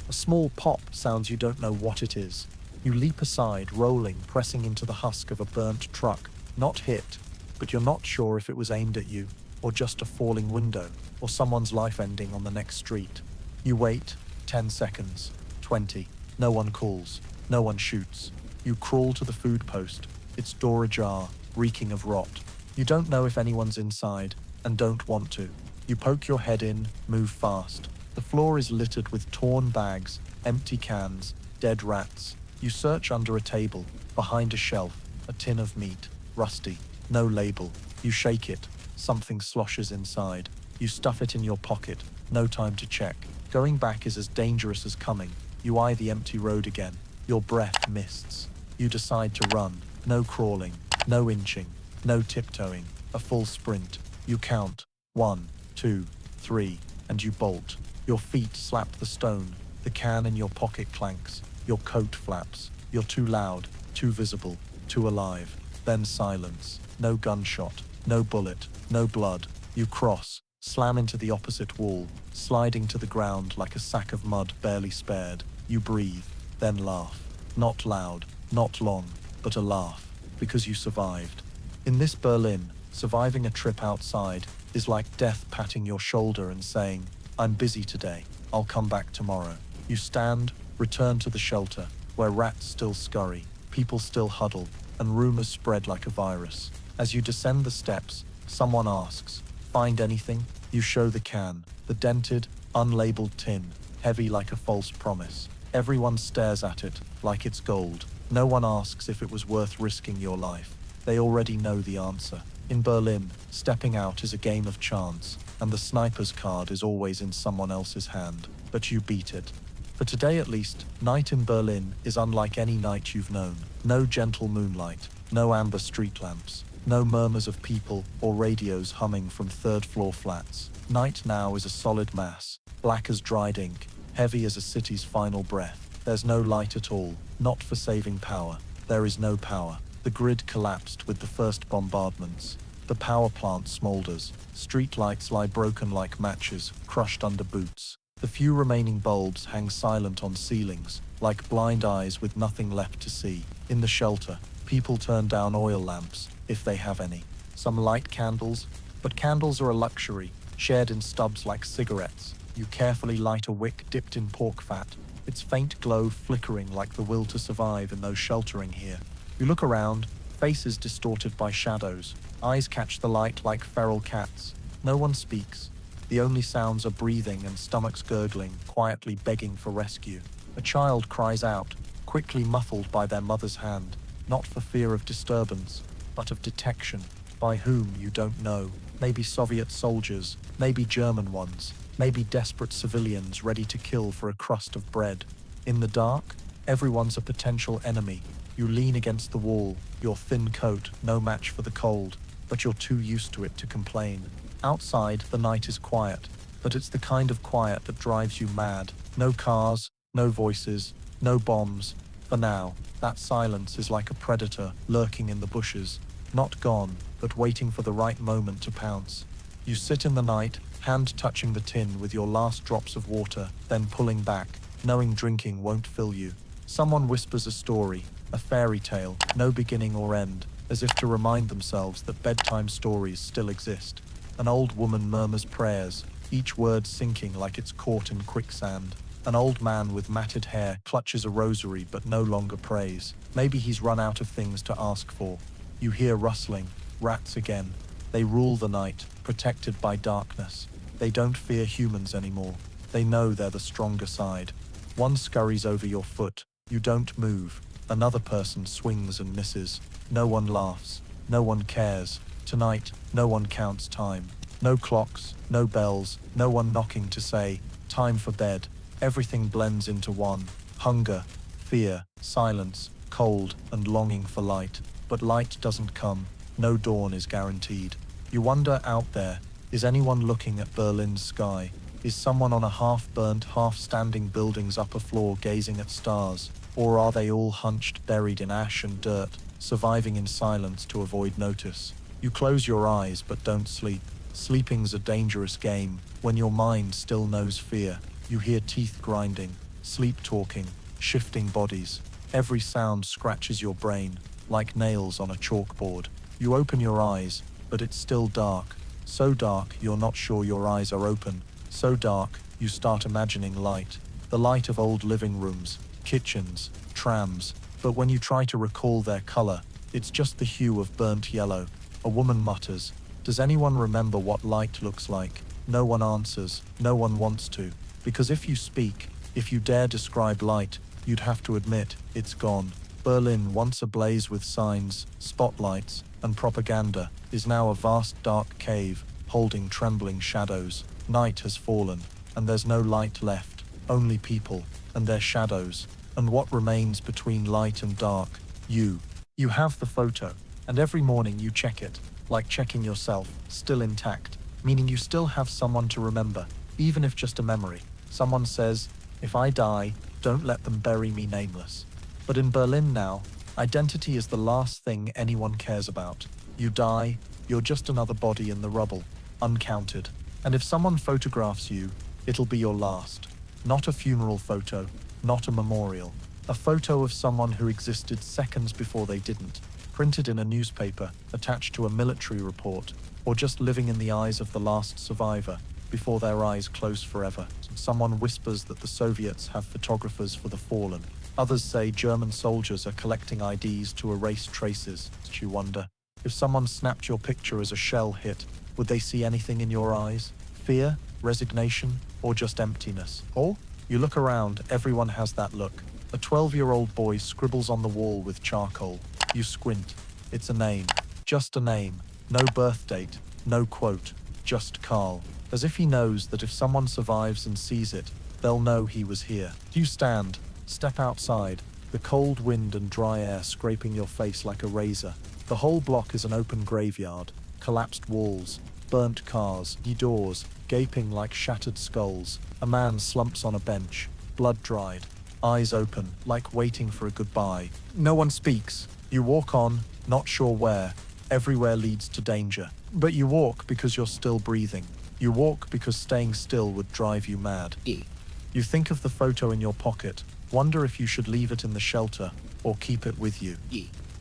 A small pop sounds you don't know what it is. You leap aside, rolling, pressing into the husk of a burnt truck. Not hit, but you're not sure if it was aimed at you, or just a falling window, or someone's life ending on the next street. You wait. 10 seconds. 20. No one calls. No one shoots. You crawl to the food post, its door ajar, reeking of rot. You don't know if anyone's inside, and don't want to. You poke your head in, move fast. The floor is littered with torn bags, empty cans, dead rats. You search under a table, behind a shelf, a tin of meat, rusty, no label. You shake it, something sloshes inside. You stuff it in your pocket, no time to check. Going back is as dangerous as coming. You eye the empty road again. Your breath mists. You decide to run. No crawling, no inching, no tiptoeing, a full sprint. You count. 1, 2, 3, and you bolt. Your feet slap the stone. The can in your pocket clanks. Your coat flaps. You're too loud, too visible, too alive. Then silence. No gunshot, no bullet, no blood. You cross, slam into the opposite wall, sliding to the ground like a sack of mud barely spared. You breathe, then laugh. Not loud, not long, but a laugh, because you survived. In this Berlin, surviving a trip outside is like death patting your shoulder and saying, "I'm busy today, I'll come back tomorrow." You stand, return to the shelter, where rats still scurry, people still huddle, and rumors spread like a virus. As you descend the steps, someone asks, "Find anything?" You show the can, the dented, unlabeled tin, heavy like a false promise. Everyone stares at it, like it's gold. No one asks if it was worth risking your life. They already know the answer. In Berlin, stepping out is a game of chance, and the sniper's card is always in someone else's hand. But you beat it. For today at least, night in Berlin is unlike any night you've known. No gentle moonlight, no amber street lamps, no murmurs of people or radios humming from third-floor flats. Night now is a solid mass, black as dried ink, heavy as a city's final breath. There's no light at all, not for saving power. There is no power. The grid collapsed with the first bombardments. The power plant smolders. Street lights lie broken like matches, crushed under boots. The few remaining bulbs hang silent on ceilings, like blind eyes with nothing left to see. In the shelter, people turn down oil lamps, if they have any. Some light candles, but candles are a luxury, shared in stubs like cigarettes. You carefully light a wick dipped in pork fat, its faint glow flickering like the will to survive in those sheltering here. You look around, faces distorted by shadows, eyes catch the light like feral cats. No one speaks. The only sounds are breathing and stomachs gurgling, quietly begging for rescue. A child cries out, quickly muffled by their mother's hand, not for fear of disturbance, but of detection. By whom you don't know. Maybe Soviet soldiers, maybe German ones, maybe desperate civilians ready to kill for a crust of bread. In the dark, everyone's a potential enemy. You lean against the wall, your thin coat no match for the cold, but you're too used to it to complain. Outside, the night is quiet, but it's the kind of quiet that drives you mad. No cars, no voices, no bombs. For now, that silence is like a predator lurking in the bushes, not gone, but waiting for the right moment to pounce. You sit in the night, hand touching the tin with your last drops of water, then pulling back, knowing drinking won't fill you. Someone whispers a story, a fairy tale, no beginning or end, as if to remind themselves that bedtime stories still exist. An old woman murmurs prayers, each word sinking like it's caught in quicksand. An old man with matted hair clutches a rosary but no longer prays. Maybe he's run out of things to ask for. You hear rustling, rats again. They rule the night, protected by darkness. They don't fear humans anymore. They know they're the stronger side. One scurries over your foot. You don't move. Another person swings and misses. No one laughs. No one cares. Tonight, no one counts time. No clocks, no bells, no one knocking to say, "Time for bed." Everything blends into one. Hunger, fear, silence, cold, and longing for light. But light doesn't come. No dawn is guaranteed. You wonder out there, is anyone looking at Berlin's sky? Is someone on a half-burnt, half-standing building's upper floor gazing at stars? Or are they all hunched, buried in ash and dirt, surviving in silence to avoid notice? You close your eyes but don't sleep. Sleeping's a dangerous game. When your mind still knows fear, you hear teeth grinding, sleep talking, shifting bodies. Every sound scratches your brain, like nails on a chalkboard. You open your eyes, but it's still dark. So dark you're not sure your eyes are open. So dark, you start imagining light. The light of old living rooms, kitchens, trams. But when you try to recall their color, it's just the hue of burnt yellow. A woman mutters, "Does anyone remember what light looks like?" No one answers, no one wants to. Because if you speak, if you dare describe light, you'd have to admit, it's gone. Berlin, once ablaze with signs, spotlights, and propaganda, is now a vast dark cave, holding trembling shadows. Night has fallen, and there's no light left, only people, and their shadows. And what remains between light and dark? You. You have the photo, and every morning you check it, like checking yourself, still intact, meaning you still have someone to remember, even if just a memory. Someone says, "If I die, don't let them bury me nameless." But in Berlin now, identity is the last thing anyone cares about. You die, you're just another body in the rubble, uncounted. And if someone photographs you, it'll be your last. Not a funeral photo, not a memorial. A photo of someone who existed seconds before they didn't, printed in a newspaper, attached to a military report, or just living in the eyes of the last survivor, before their eyes close forever. Someone whispers that the Soviets have photographers for the fallen. Others say German soldiers are collecting IDs to erase traces. You wonder, if someone snapped your picture as a shell hit, would they see anything in your eyes? Fear, resignation, or just emptiness? Or, you look around, everyone has that look. A 12-year-old boy scribbles on the wall with charcoal. You squint. It's a name. Just a name. No birth date. No quote. Just Carl. As if he knows that if someone survives and sees it, they'll know he was here. You stand. Step outside. The cold wind and dry air scraping your face like a razor. The whole block is an open graveyard. Collapsed walls, burnt cars, doors, gaping like shattered skulls. A man slumps on a bench, blood-dried, eyes open, like waiting for a goodbye. No one speaks. You walk on, not sure where. Everywhere leads to danger. But you walk because you're still breathing. You walk because staying still would drive you mad. You think of the photo in your pocket, wonder if you should leave it in the shelter or keep it with you.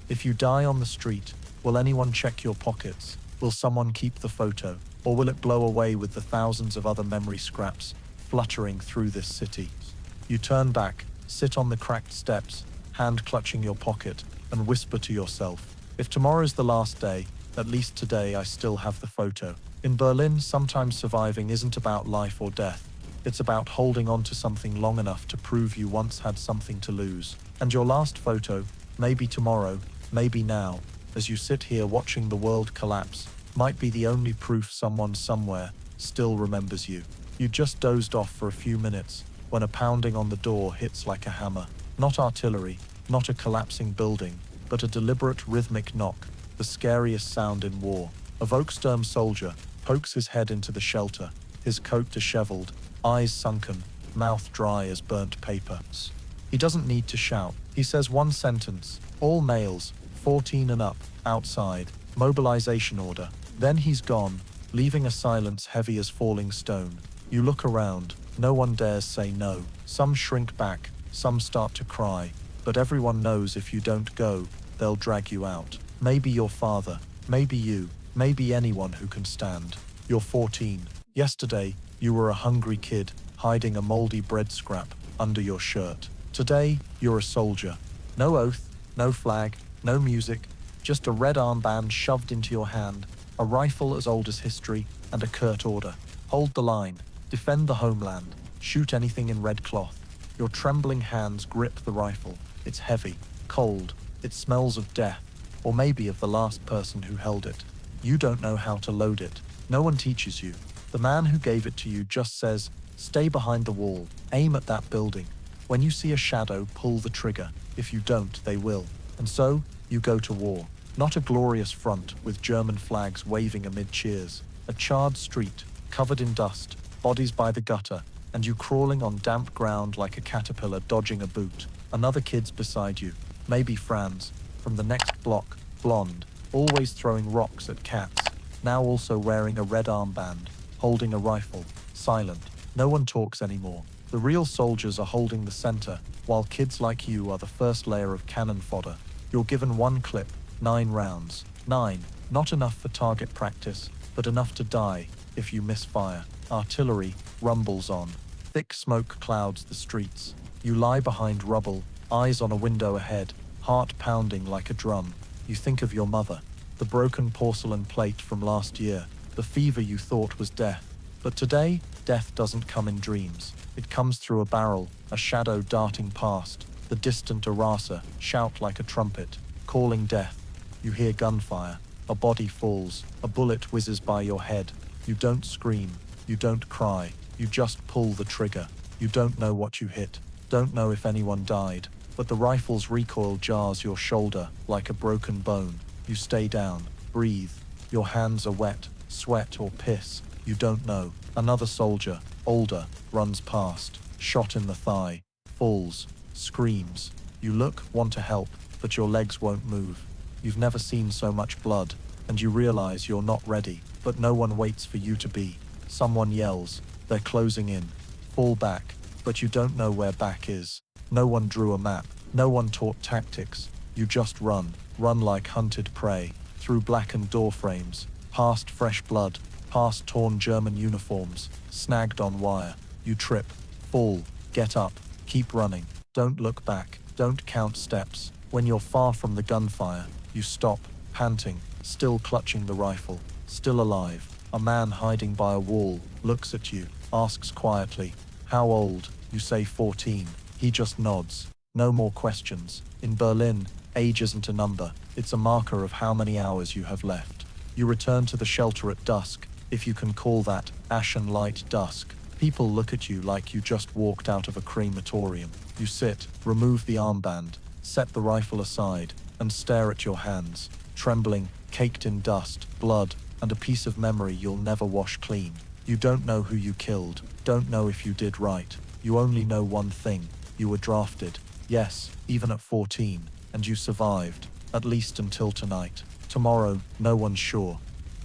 If you die on the street, will anyone check your pockets? Will someone keep the photo? Or will it blow away with the thousands of other memory scraps fluttering through this city? You turn back, sit on the cracked steps, hand clutching your pocket, and whisper to yourself, "If tomorrow's the last day, at least today I still have the photo." In Berlin, sometimes surviving isn't about life or death. It's about holding on to something long enough to prove you once had something to lose. And your last photo, maybe tomorrow, maybe now, as you sit here watching the world collapse, might be the only proof someone somewhere still remembers you. You just dozed off for a few minutes when a pounding on the door hits like a hammer. Not artillery, not a collapsing building, but a deliberate rhythmic knock, the scariest sound in war. A Volkssturm soldier pokes his head into the shelter, his coat disheveled, eyes sunken, mouth dry as burnt paper. He doesn't need to shout. He says one sentence, "All males, 14 and up, outside, mobilization order." Then he's gone, leaving a silence heavy as falling stone. You look around, no one dares say no. Some shrink back, some start to cry, but everyone knows if you don't go, they'll drag you out. Maybe your father, maybe you, maybe anyone who can stand. You're 14. Yesterday, you were a hungry kid, hiding a moldy bread scrap under your shirt. Today, you're a soldier. No oath, no flag, no music, just a red armband shoved into your hand, a rifle as old as history, and a curt order. Hold the line. Defend the homeland. Shoot anything in red cloth. Your trembling hands grip the rifle. It's heavy, cold. It smells of death, or maybe of the last person who held it. You don't know how to load it. No one teaches you. The man who gave it to you just says, "Stay behind the wall. Aim at that building. When you see a shadow, pull the trigger. If you don't, they will." And so, you go to war. Not a glorious front with German flags waving amid cheers. A charred street, covered in dust, bodies by the gutter, and you crawling on damp ground like a caterpillar dodging a boot. Another kid's beside you, maybe Franz, from the next block, blonde, always throwing rocks at cats, now also wearing a red armband, holding a rifle, silent. No one talks anymore. The real soldiers are holding the center, while kids like you are the first layer of cannon fodder. You're given one clip, 9 rounds. 9, not enough for target practice, but enough to die if you misfire. Artillery rumbles on. Thick smoke clouds the streets. You lie behind rubble, eyes on a window ahead, heart pounding like a drum. You think of your mother, the broken porcelain plate from last year, the fever you thought was death. But today, death doesn't come in dreams. It comes through a barrel, a shadow darting past, the distant eraser shout like a trumpet, calling death. You hear gunfire, a body falls, a bullet whizzes by your head. You don't scream, you don't cry, you just pull the trigger. You don't know what you hit, don't know if anyone died, but the rifle's recoil jars your shoulder like a broken bone. You stay down, breathe. Your hands are wet, sweat or piss. You don't know. Another soldier, older, runs past, shot in the thigh, falls, screams. You look, want to help, but your legs won't move. You've never seen so much blood, and you realize you're not ready, but no one waits for you to be. Someone yells, they're closing in. Fall back, but you don't know where back is. No one drew a map, no one taught tactics. You just run like hunted prey, through blackened door frames, past fresh blood, past torn German uniforms, snagged on wire. You trip, fall, get up, keep running. Don't look back, don't count steps. When you're far from the gunfire, you stop, panting, still clutching the rifle, still alive. A man hiding by a wall looks at you, asks quietly, "How old?" You say 14. He just nods. No more questions. In Berlin, age isn't a number, it's a marker of how many hours you have left. You return to the shelter at dusk, if you can call that ashen light dusk. People look at you like you just walked out of a crematorium. You sit, remove the armband, set the rifle aside, and stare at your hands, trembling, caked in dust, blood, and a piece of memory you'll never wash clean. You don't know who you killed, don't know if you did right. You only know one thing, you were drafted. Yes, even at 14, and you survived, at least until tonight. Tomorrow, no one's sure.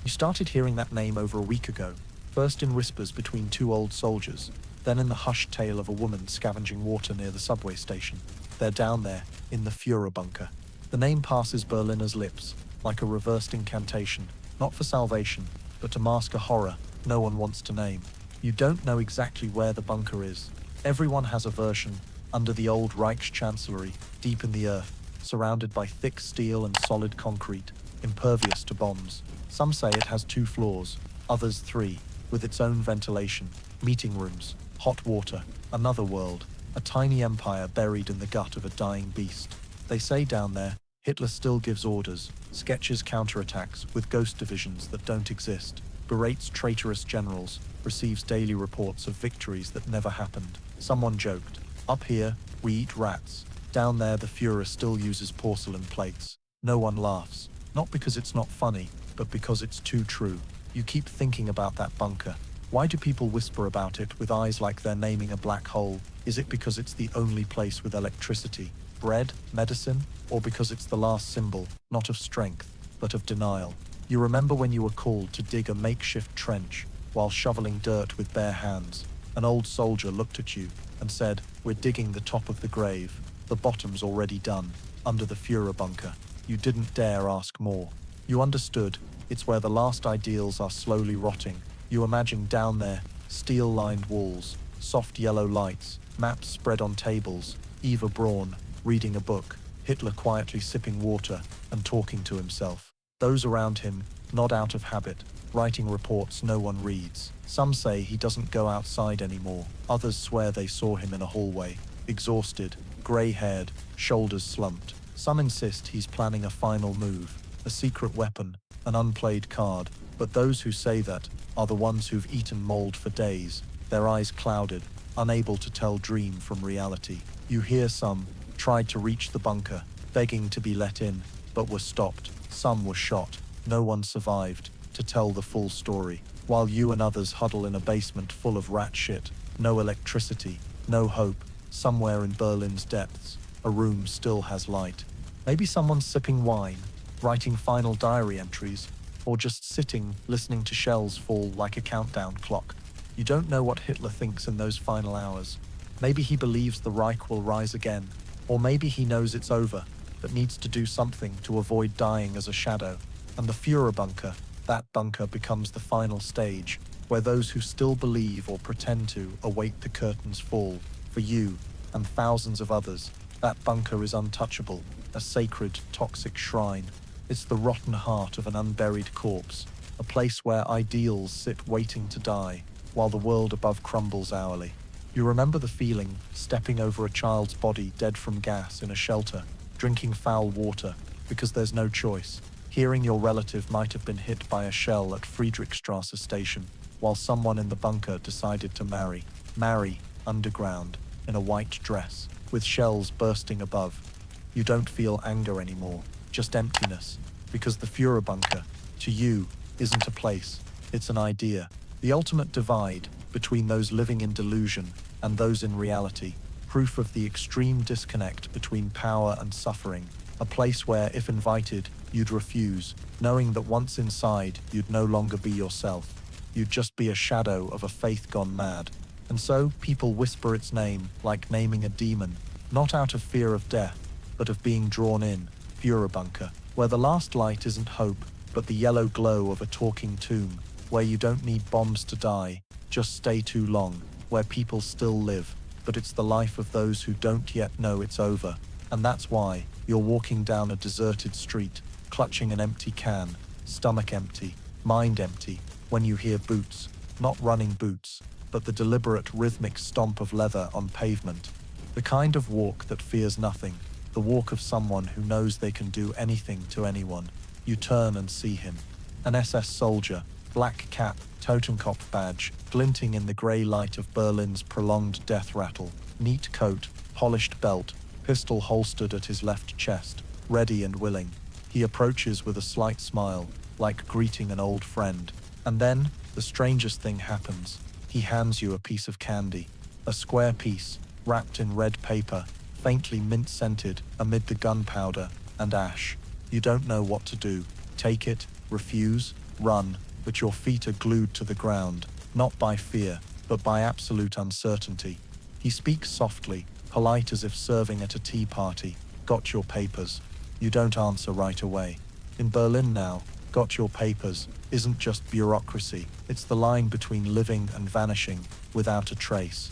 You started hearing that name over a week ago, first in whispers between 2 old soldiers, then in the hushed tale of a woman scavenging water near the subway station. They're down there, in the Führer bunker. The name passes Berliners' lips, like a reversed incantation, not for salvation, but to mask a horror no one wants to name. You don't know exactly where the bunker is. Everyone has a version, under the old Reichschancellery, deep in the earth, surrounded by thick steel and solid concrete, impervious to bombs. Some say it has 2 floors, others 3, with its own ventilation, meeting rooms, hot water, another world, a tiny empire buried in the gut of a dying beast. They say down there, Hitler still gives orders, sketches counterattacks with ghost divisions that don't exist, berates traitorous generals, receives daily reports of victories that never happened. Someone joked, "Up here, we eat rats. Down there the Führer still uses porcelain plates." No one laughs, not because it's not funny, but because it's too true. You keep thinking about that bunker. Why do people whisper about it with eyes like they're naming a black hole? Is it because it's the only place with electricity, bread, medicine, or because it's the last symbol, not of strength, but of denial? You remember when you were called to dig a makeshift trench while shoveling dirt with bare hands. An old soldier looked at you and said, "We're digging the top of the grave. The bottom's already done, under the Führer bunker." You didn't dare ask more. You understood, it's where the last ideals are slowly rotting. You imagine down there, steel-lined walls, soft yellow lights, maps spread on tables, Eva Braun, reading a book, Hitler quietly sipping water and talking to himself. Those around him nod out of habit, writing reports no one reads. Some say he doesn't go outside anymore. Others swear they saw him in a hallway, exhausted, grey-haired, shoulders slumped. Some insist he's planning a final move, a secret weapon, an unplayed card. But those who say that are the ones who've eaten mold for days, their eyes clouded, unable to tell dream from reality. You hear some tried to reach the bunker, begging to be let in, but were stopped. Some were shot. No one survived to tell the full story. While you and others huddle in a basement full of rat shit, no electricity, no hope, somewhere in Berlin's depths, a room still has light. Maybe someone's sipping wine, writing final diary entries, or just sitting, listening to shells fall like a countdown clock. You don't know what Hitler thinks in those final hours. Maybe he believes the Reich will rise again, or maybe he knows it's over, but needs to do something to avoid dying as a shadow. And the Führer bunker, that bunker becomes the final stage, where those who still believe or pretend to await the curtain's fall. For you, and thousands of others, that bunker is untouchable, a sacred, toxic shrine. It's the rotten heart of an unburied corpse, a place where ideals sit waiting to die, while the world above crumbles hourly. You remember the feeling, stepping over a child's body dead from gas in a shelter, drinking foul water, because there's no choice. Hearing your relative might have been hit by a shell at Friedrichstrasse station, while someone in the bunker decided to marry. Marry, underground, in a white dress, with shells bursting above. You don't feel anger anymore, just emptiness, because the Führer bunker, to you, isn't a place, it's an idea. The ultimate divide between those living in delusion and those in reality, proof of the extreme disconnect between power and suffering, a place where, if invited, you'd refuse, knowing that once inside, you'd no longer be yourself. You'd just be a shadow of a faith gone mad. And so, people whisper its name, like naming a demon, not out of fear of death, but of being drawn in. Führer bunker, where the last light isn't hope, but the yellow glow of a talking tomb, where you don't need bombs to die, just stay too long, where people still live, but it's the life of those who don't yet know it's over. And that's why you're walking down a deserted street, clutching an empty can, stomach empty, mind empty, when you hear boots, not running boots, but the deliberate rhythmic stomp of leather on pavement. The kind of walk that fears nothing, the walk of someone who knows they can do anything to anyone. You turn and see him. An SS soldier, black cap, Totenkopf badge, glinting in the grey light of Berlin's prolonged death rattle, neat coat, polished belt, pistol holstered at his left chest, ready and willing. He approaches with a slight smile, like greeting an old friend. And then, the strangest thing happens. He hands you a piece of candy, a square piece, wrapped in red paper, faintly mint-scented amid the gunpowder and ash. You don't know what to do. Take it, refuse, run, but your feet are glued to the ground, not by fear, but by absolute uncertainty. He speaks softly, polite as if serving at a tea party. Got your papers. You don't answer right away. In Berlin now, got your papers isn't just bureaucracy, it's the line between living and vanishing, without a trace.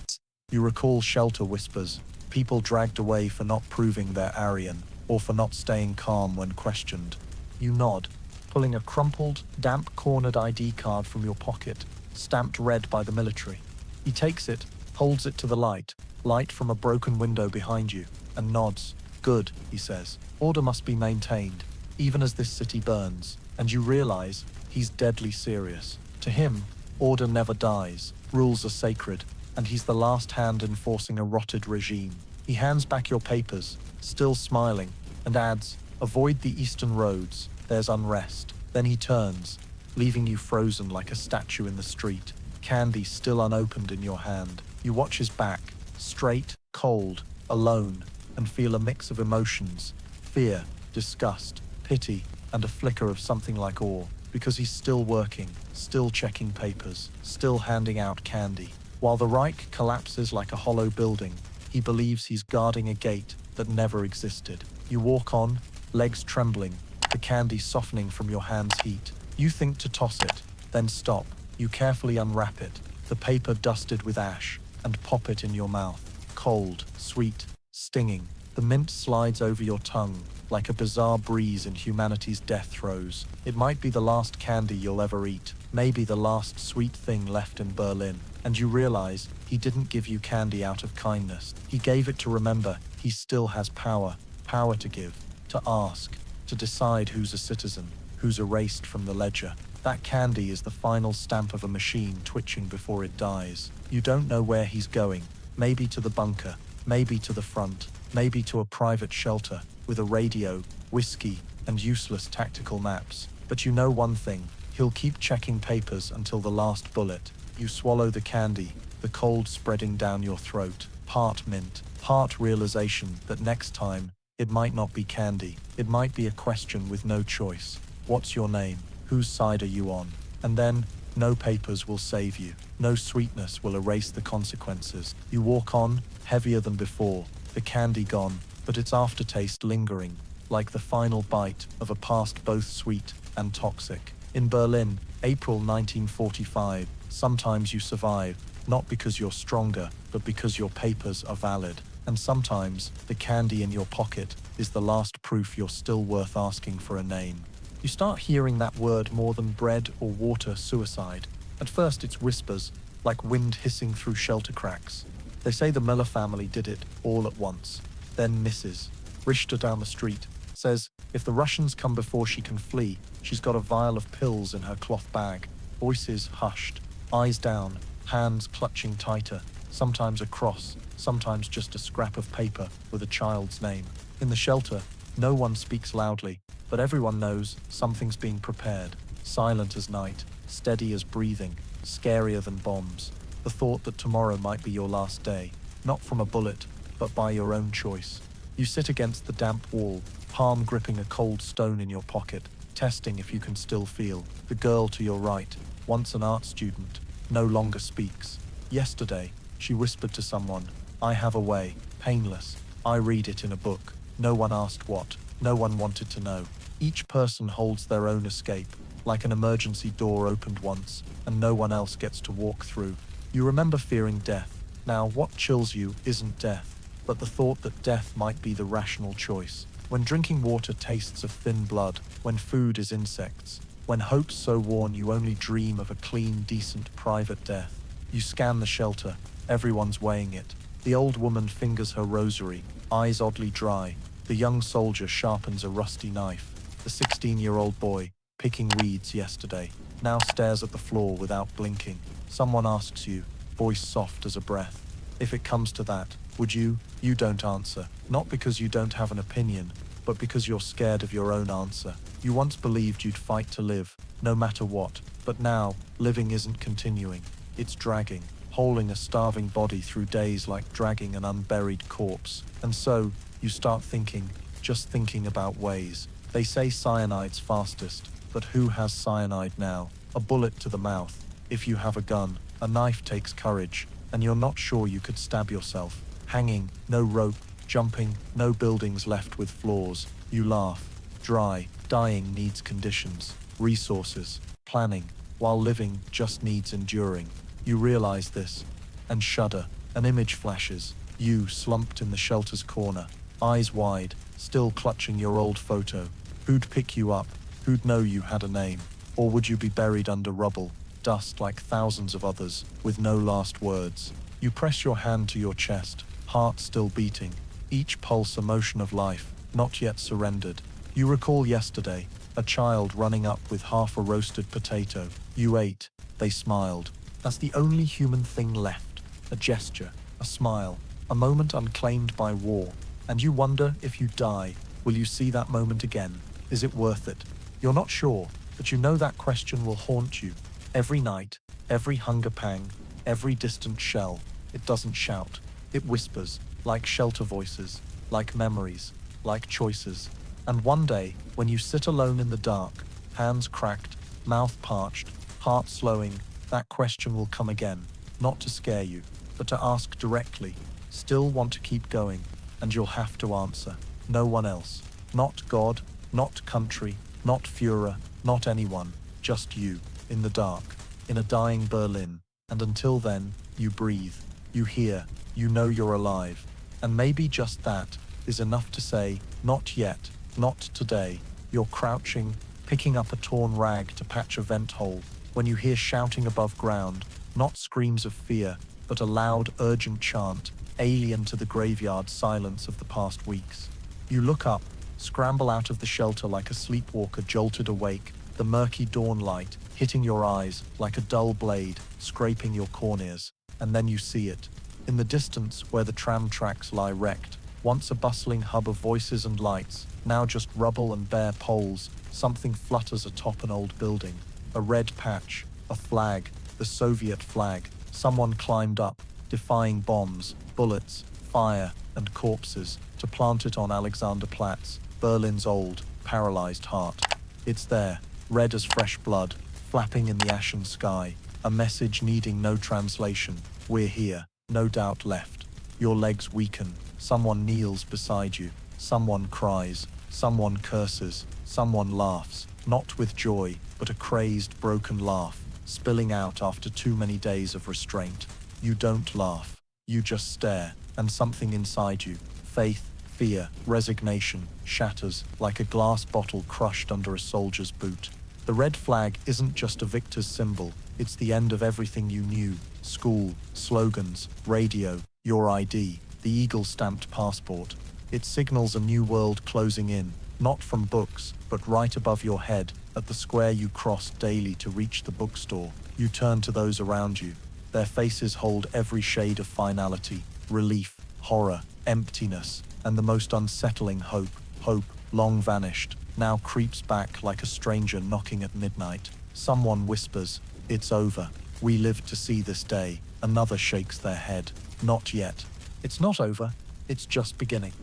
You recall shelter whispers, people dragged away for not proving they're Aryan, or for not staying calm when questioned. You nod, pulling a crumpled, damp-cornered ID card from your pocket, stamped red by the military. He takes it, holds it to the light from a broken window behind you, and nods. Good, he says. Order must be maintained, even as this city burns. And you realize he's deadly serious. To him, order never dies, rules are sacred, and he's the last hand enforcing a rotted regime. He hands back your papers, still smiling, and adds, avoid the eastern roads, there's unrest. Then he turns, leaving you frozen like a statue in the street, candy still unopened in your hand. You watch his back, straight, cold, alone, and feel a mix of emotions, fear, disgust, pity, and a flicker of something like awe, because he's still working, still checking papers, still handing out candy. While the Reich collapses like a hollow building, he believes he's guarding a gate that never existed. You walk on, legs trembling, the candy softening from your hand's heat. You think to toss it, then stop. You carefully unwrap it, the paper dusted with ash, and pop it in your mouth. Cold, sweet, stinging. The mint slides over your tongue, like a bizarre breeze in humanity's death throes. It might be the last candy you'll ever eat, maybe the last sweet thing left in Berlin. And you realize he didn't give you candy out of kindness. He gave it to remember he still has power. Power to give, to ask, to decide who's a citizen, who's erased from the ledger. That candy is the final stamp of a machine twitching before it dies. You don't know where he's going. Maybe to the bunker, maybe to the front, maybe to a private shelter, with a radio, whiskey, and useless tactical maps. But you know one thing, he'll keep checking papers until the last bullet. You swallow the candy, the cold spreading down your throat, part mint, part realization that next time, it might not be candy. It might be a question with no choice. What's your name? Whose side are you on? And then, no papers will save you. No sweetness will erase the consequences. You walk on, heavier than before, the candy gone, but its aftertaste lingering, like the final bite of a past both sweet and toxic. In Berlin, April 1945, sometimes you survive, not because you're stronger, but because your papers are valid. And sometimes, the candy in your pocket is the last proof you're still worth asking for a name. You start hearing that word more than bread or water, suicide. At first it's whispers, like wind hissing through shelter cracks. They say the Miller family did it all at once. Then Mrs. Richter down the street says if the Russians come before she can flee, she's got a vial of pills in her cloth bag. Voices hushed, eyes down, hands clutching tighter, sometimes a cross, sometimes just a scrap of paper with a child's name. In the shelter, no one speaks loudly, but everyone knows something's being prepared. Silent as night, steady as breathing, scarier than bombs. The thought that tomorrow might be your last day, not from a bullet, but by your own choice. You sit against the damp wall, palm gripping a cold stone in your pocket, testing if you can still feel. The girl to your right, once an art student, no longer speaks. Yesterday, she whispered to someone, "I have a way, painless. I read it in a book." No one asked what, no one wanted to know. Each person holds their own escape, like an emergency door opened once, and no one else gets to walk through. You remember fearing death. Now, what chills you isn't death, but the thought that death might be the rational choice. When drinking water tastes of thin blood, when food is insects, when hope's so worn you only dream of a clean, decent, private death. You scan the shelter, everyone's weighing it. The old woman fingers her rosary, eyes oddly dry. The young soldier sharpens a rusty knife. The 16-year-old boy, picking weeds yesterday, now stares at the floor without blinking. Someone asks you, voice soft as a breath, if it comes to that, would you? You don't answer, not because you don't have an opinion, but because you're scared of your own answer. You once believed you'd fight to live, no matter what, but now, living isn't continuing. It's dragging, holding a starving body through days like dragging an unburied corpse. And so, you start thinking, just thinking about ways. They say cyanide's fastest, but who has cyanide now? A bullet to the mouth. If you have a gun, a knife takes courage, and you're not sure you could stab yourself. Hanging, no rope, jumping, no buildings left with floors. You laugh. Dry, dying needs conditions, resources, planning, while living just needs enduring. You realize this, and shudder. An image flashes. You slumped in the shelter's corner, eyes wide, still clutching your old photo. Who'd pick you up? Who'd know you had a name? Or would you be buried under rubble, dust like thousands of others, with no last words? You press your hand to your chest, heart still beating, each pulse a motion of life, not yet surrendered. You recall yesterday, a child running up with half a roasted potato. You ate, they smiled. That's the only human thing left. A gesture, a smile, a moment unclaimed by war. And you wonder if you die, will you see that moment again? Is it worth it? You're not sure, but you know that question will haunt you. Every night, every hunger pang, every distant shell. It doesn't shout. It whispers, like shelter voices, like memories, like choices. And one day, when you sit alone in the dark, hands cracked, mouth parched, heart slowing, that question will come again, not to scare you, but to ask directly. Still want to keep going, and you'll have to answer. No one else. Not God, not country, not Führer, not anyone. Just you, in the dark, in a dying Berlin. And until then, you breathe, you hear, you know you're alive. And maybe just that is enough to say, not yet, not today. You're crouching, picking up a torn rag to patch a vent hole, when you hear shouting above ground, not screams of fear, but a loud, urgent chant, alien to the graveyard silence of the past weeks. You look up, scramble out of the shelter like a sleepwalker jolted awake, the murky dawn light hitting your eyes like a dull blade, scraping your corneas, and then you see it. In the distance where the tram tracks lie wrecked, Once a bustling hub of voices and lights, now just rubble and bare poles. Something flutters atop an old building. A red patch, a flag, the Soviet flag. Someone climbed up, defying bombs, bullets, fire, and corpses, to plant it on Alexanderplatz, Berlin's old, paralyzed heart. It's there, red as fresh blood, flapping in the ashen sky, a message needing no translation. We're here, no doubt left. Your legs weaken, someone kneels beside you, someone cries, someone curses, someone laughs, not with joy, but a crazed, broken laugh, spilling out after too many days of restraint. You don't laugh, you just stare, and something inside you, faith, fear, resignation, shatters like a glass bottle crushed under a soldier's boot. The red flag isn't just a victor's symbol, it's the end of everything you knew. School, slogans, radio, your ID, the eagle-stamped passport. It signals a new world closing in, not from books, but right above your head, at the square you cross daily to reach the bookstore. You turn to those around you. Their faces hold every shade of finality, relief, horror, emptiness, and the most unsettling hope. Hope, long vanished, now creeps back like a stranger knocking at midnight. Someone whispers, "It's over. We lived to see this day." Another shakes their head. Not yet. It's not over. It's just beginning.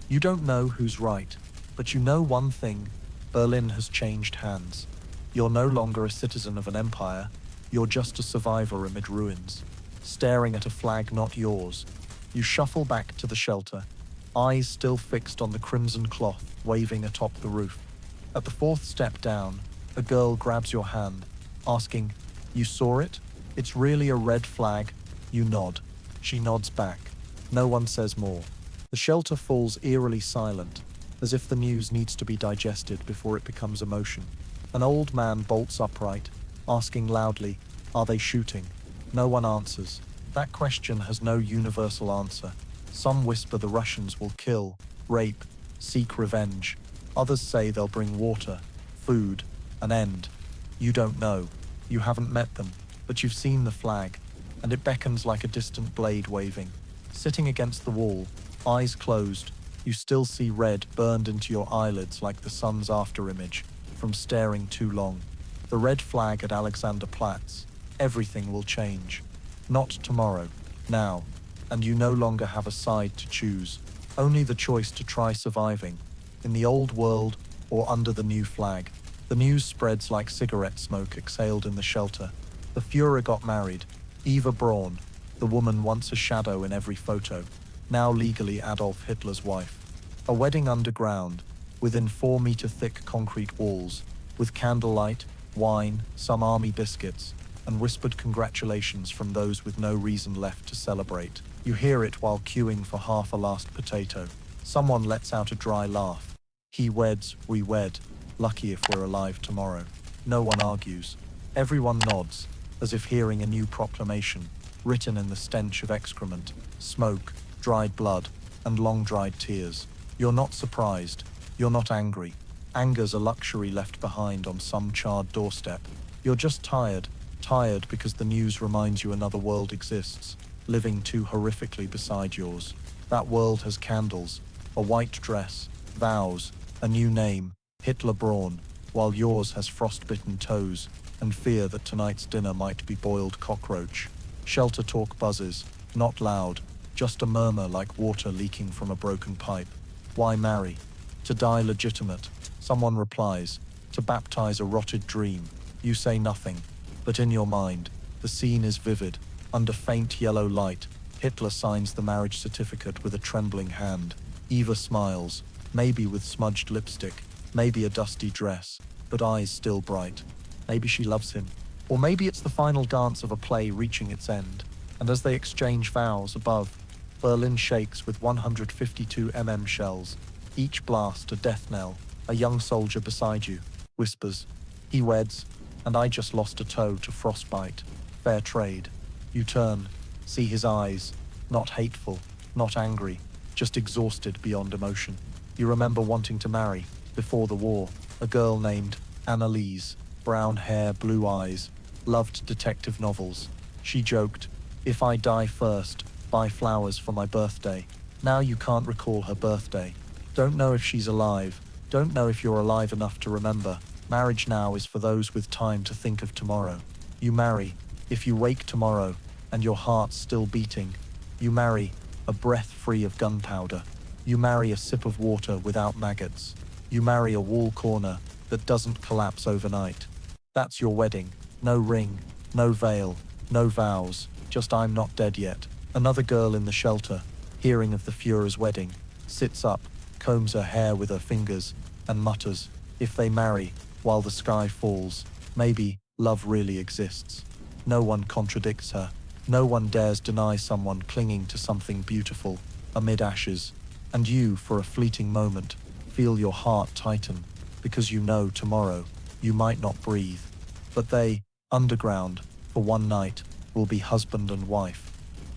You don't know who's right, but you know one thing. Berlin has changed hands. You're no longer a citizen of an empire. You're just a survivor amid ruins, staring at a flag not yours. You shuffle back to the shelter, eyes still fixed on the crimson cloth waving atop the roof. At the fourth step down, a girl grabs your hand, asking, "You saw it? It's really a red flag?" You nod. She nods back. No one says more. The shelter falls eerily silent, as if the news needs to be digested before it becomes emotion. An old man bolts upright, asking loudly, "Are they shooting?" No one answers. That question has no universal answer. Some whisper the Russians will kill, rape, seek revenge. Others say they'll bring water, food, an end. You don't know. You haven't met them, but you've seen the flag, and it beckons like a distant blade waving. Sitting against the wall, eyes closed, you still see red burned into your eyelids like the sun's afterimage from staring too long. The red flag at Alexanderplatz. Everything will change. Not tomorrow, now. And you no longer have a side to choose, only the choice to try surviving, in the old world or under the new flag. The news spreads like cigarette smoke exhaled in the shelter. The Fuhrer got married. Eva Braun, the woman once a shadow in every photo, now legally Adolf Hitler's wife. A wedding underground, within 4-meter thick concrete walls, with candlelight, wine, some army biscuits, and whispered congratulations from those with no reason left to celebrate. You hear it while queuing for half a last potato. Someone lets out a dry laugh. He weds, we wed. Lucky if we're alive tomorrow. No one argues. Everyone nods, as if hearing a new proclamation, written in the stench of excrement, smoke, dried blood, and long-dried tears. You're not surprised. You're not angry. Anger's a luxury left behind on some charred doorstep. You're just tired. Tired because the news reminds you another world exists, living too horrifically beside yours. That world has candles, a white dress, vows, a new name, Hitler Braun, while yours has frostbitten toes and fear that tonight's dinner might be boiled cockroach. Shelter talk buzzes, not loud, just a murmur like water leaking from a broken pipe. Why marry? To die legitimate, someone replies. To baptize a rotted dream. You say nothing, but in your mind, the scene is vivid. Under faint yellow light, Hitler signs the marriage certificate with a trembling hand. Eva smiles, maybe with smudged lipstick, maybe a dusty dress, but eyes still bright. Maybe she loves him. Or maybe it's the final dance of a play reaching its end. And as they exchange vows above, Berlin shakes with 152 shells, each blast a death knell. A young soldier beside you whispers, "He weds, and I just lost a toe to frostbite. Fair trade." You turn, see his eyes, not hateful, not angry, just exhausted beyond emotion. You remember wanting to marry, before the war, a girl named Anneliese, brown hair, blue eyes, loved detective novels. She joked, "If I die first, buy flowers for my birthday." Now you can't recall her birthday. Don't know if she's alive. Don't know if you're alive enough to remember. Marriage now is for those with time to think of tomorrow. You marry, if you wake tomorrow, and your heart's still beating. You marry, a breath free of gunpowder. You marry a sip of water without maggots. You marry a wall corner that doesn't collapse overnight. That's your wedding. No ring, no veil, no vows, just I'm not dead yet. Another girl in the shelter, hearing of the Führer's wedding, sits up, combs her hair with her fingers, and mutters, if they marry, while the sky falls, maybe love really exists. No one contradicts her. No one dares deny someone clinging to something beautiful amid ashes. And you, for a fleeting moment, feel your heart tighten, because you know tomorrow you might not breathe. But they, underground, for one night, will be husband and wife.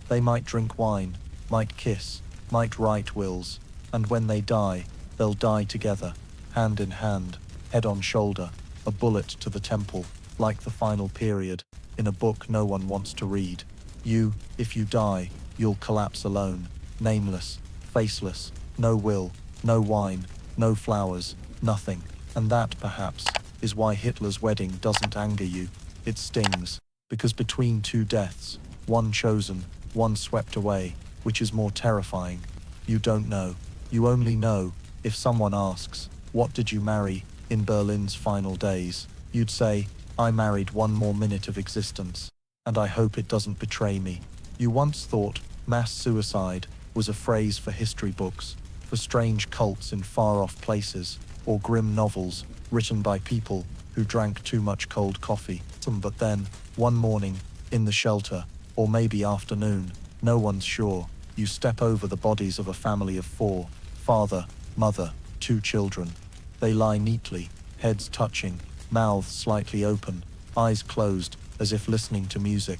They might drink wine, might kiss, might write wills, and when they die, they'll die together, hand in hand, head on shoulder, a bullet to the temple, like the final period, in a book no one wants to read. You, if you die, you'll collapse alone, nameless, faceless, no will, no wine, no flowers, nothing. And that, perhaps, is why Hitler's wedding doesn't anger you. It stings, because between two deaths, one chosen, one swept away, which is more terrifying? You don't know. You only know, if someone asks, what did you marry in Berlin's final days? You'd say, I married one more minute of existence, and I hope it doesn't betray me. You once thought mass suicide was a phrase for history books, for strange cults in far-off places, or grim novels written by people who drank too much cold coffee. But then, one morning, in the shelter, or maybe afternoon, no one's sure, you step over the bodies of a family of 4, father, mother, 2 children. They lie neatly, heads touching, mouths slightly open, eyes closed, as if listening to music.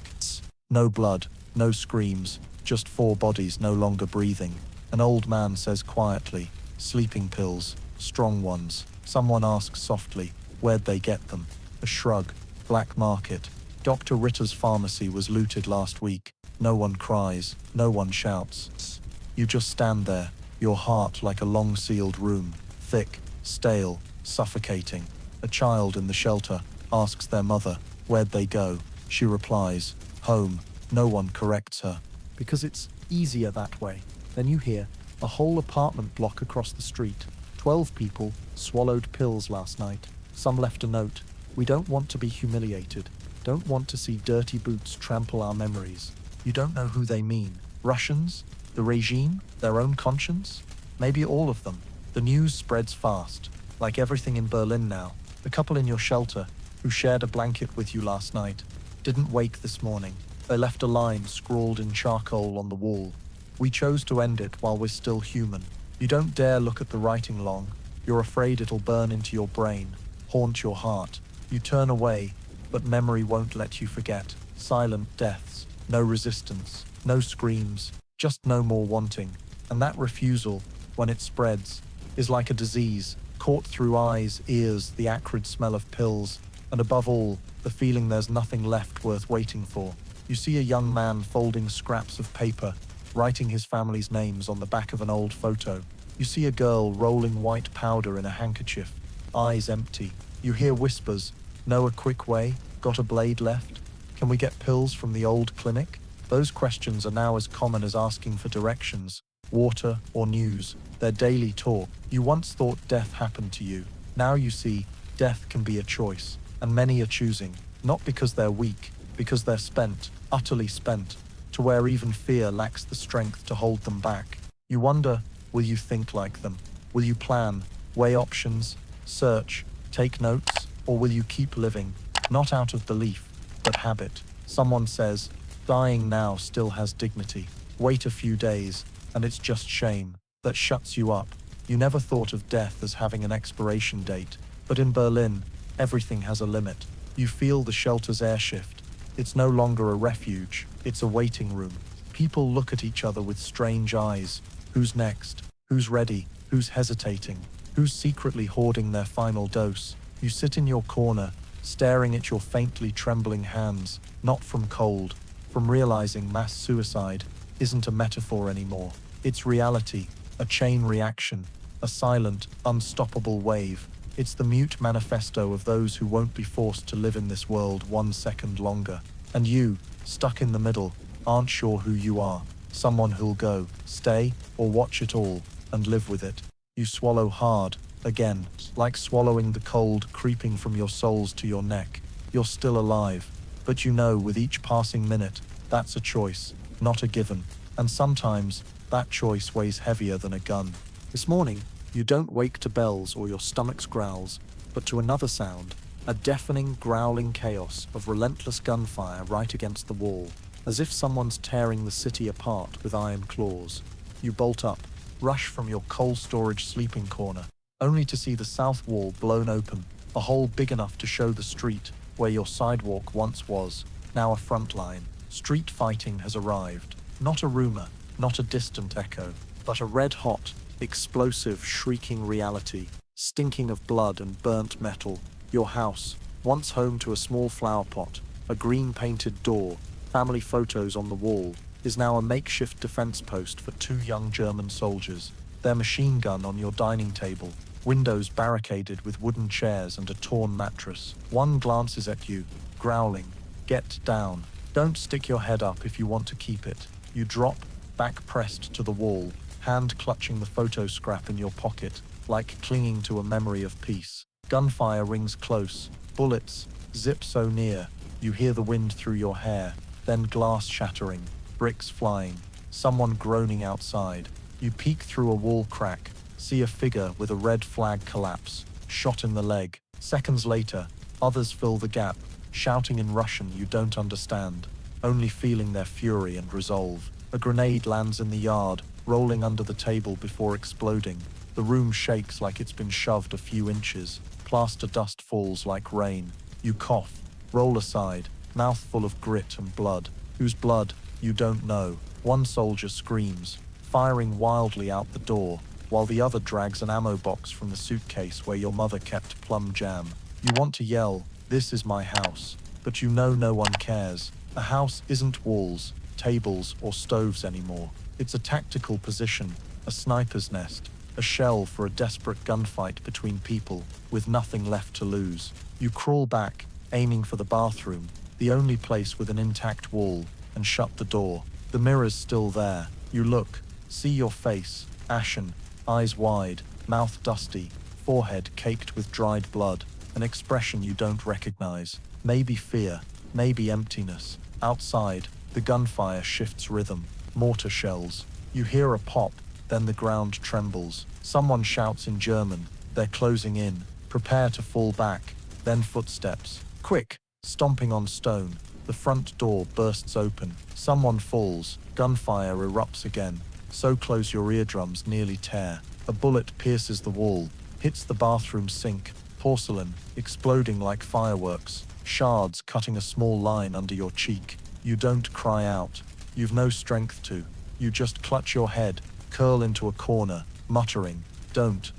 No blood, no screams, just 4 bodies no longer breathing. An old man says quietly, sleeping pills, strong ones. Someone asks softly, where'd they get them? A shrug, black market. Dr. Ritter's pharmacy was looted last week. No one cries, no one shouts. You just stand there, your heart like a long-sealed room, thick, stale, suffocating. A child in the shelter asks their mother, where'd they go? She replies, home. No one corrects her. Because it's easier that way. Then you hear, a whole apartment block across the street. 12 people swallowed pills last night. Some left a note. We don't want to be humiliated. Don't want to see dirty boots trample our memories. You don't know who they mean. Russians? The regime? Their own conscience? Maybe all of them. The news spreads fast. Like everything in Berlin now. The couple in your shelter, who shared a blanket with you last night, didn't wake this morning. They left a line scrawled in charcoal on the wall. We chose to end it while we're still human. You don't dare look at the writing long. You're afraid it'll burn into your brain, haunt your heart. You turn away, but memory won't let you forget. Silent deaths, no resistance, no screams, just no more wanting. And that refusal, when it spreads, is like a disease, caught through eyes, ears, the acrid smell of pills, and above all, the feeling there's nothing left worth waiting for. You see a young man folding scraps of paper, writing his family's names on the back of an old photo. You see a girl rolling white powder in a handkerchief, eyes empty. You hear whispers, know a quick way? Got a blade left? Can we get pills from the old clinic? Those questions are now as common as asking for directions, water, or news. They're daily talk. You once thought death happened to you. Now you see, death can be a choice, and many are choosing, not because they're weak, because they're spent, utterly spent, to where even fear lacks the strength to hold them back. You wonder, will you think like them? Will you plan, weigh options, search, take notes, or will you keep living, not out of belief, but habit? Someone says, dying now still has dignity. Wait a few days, and it's just shame. That shuts you up. You never thought of death as having an expiration date, but in Berlin, everything has a limit. You feel the shelter's air shift. It's no longer a refuge, it's a waiting room. People look at each other with strange eyes. Who's next? Who's ready? Who's hesitating? Who's secretly hoarding their final dose? You sit in your corner, staring at your faintly trembling hands, not from cold, from realizing mass suicide isn't a metaphor anymore. It's reality, a chain reaction, a silent, unstoppable wave. It's the mute manifesto of those who won't be forced to live in this world 1 second longer. And you, stuck in the middle, aren't sure who you are. Someone who'll go, stay, or watch it all, and live with it. You swallow hard, again, like swallowing the cold creeping from your soles to your neck. You're still alive, but you know with each passing minute, that's a choice, not a given. And sometimes, that choice weighs heavier than a gun. This morning, you don't wake to bells or your stomach's growls, but to another sound, a deafening, growling chaos of relentless gunfire right against the wall, as if someone's tearing the city apart with iron claws. You bolt up, rush from your coal storage sleeping corner, only to see the south wall blown open, a hole big enough to show the street where your sidewalk once was, now a front line. Street fighting has arrived. Not a rumor, not a distant echo, but a red-hot, explosive, shrieking reality, stinking of blood and burnt metal. Your house, once home to a small flower pot, a green-painted door, family photos on the wall, is now a makeshift defense post for 2 young German soldiers, their machine gun on your dining table, windows barricaded with wooden chairs and a torn mattress. One glances at you, growling, "Get down. Don't stick your head up if you want to keep it." You drop, back pressed to the wall, hand clutching the photo scrap in your pocket, like clinging to a memory of peace. Gunfire rings close, bullets zip so near, you hear the wind through your hair, then glass shattering, bricks flying, someone groaning outside. You peek through a wall crack, see a figure with a red flag collapse, shot in the leg. Seconds later, others fill the gap, shouting in Russian you don't understand, only feeling their fury and resolve. A grenade lands in the yard, rolling under the table before exploding. The room shakes like it's been shoved a few inches. Plaster dust falls like rain. You cough, roll aside, mouth full of grit and blood. Whose blood? You don't know. One soldier screams, firing wildly out the door, while the other drags an ammo box from the suitcase where your mother kept plum jam. You want to yell, "This is my house," but you know no one cares. A house isn't walls, tables, or stoves anymore. It's a tactical position, a sniper's nest, a shell for a desperate gunfight between people with nothing left to lose. You crawl back, aiming for the bathroom, the only place with an intact wall, and shut the door. The mirror's still there. You look, see your face, ashen, eyes wide, mouth dusty, forehead caked with dried blood, an expression you don't recognize. Maybe fear, maybe emptiness. Outside, the gunfire shifts rhythm, mortar shells. You hear a pop, then the ground trembles. Someone shouts in German, they're closing in. Prepare to fall back, then footsteps. Quick, stomping on stone. The front door bursts open. Someone falls. Gunfire erupts again. So close your eardrums nearly tear. A bullet pierces the wall, hits the bathroom sink, porcelain, exploding like fireworks, shards cutting a small line under your cheek. You don't cry out. You've no strength to. You just clutch your head, curl into a corner, muttering, don't,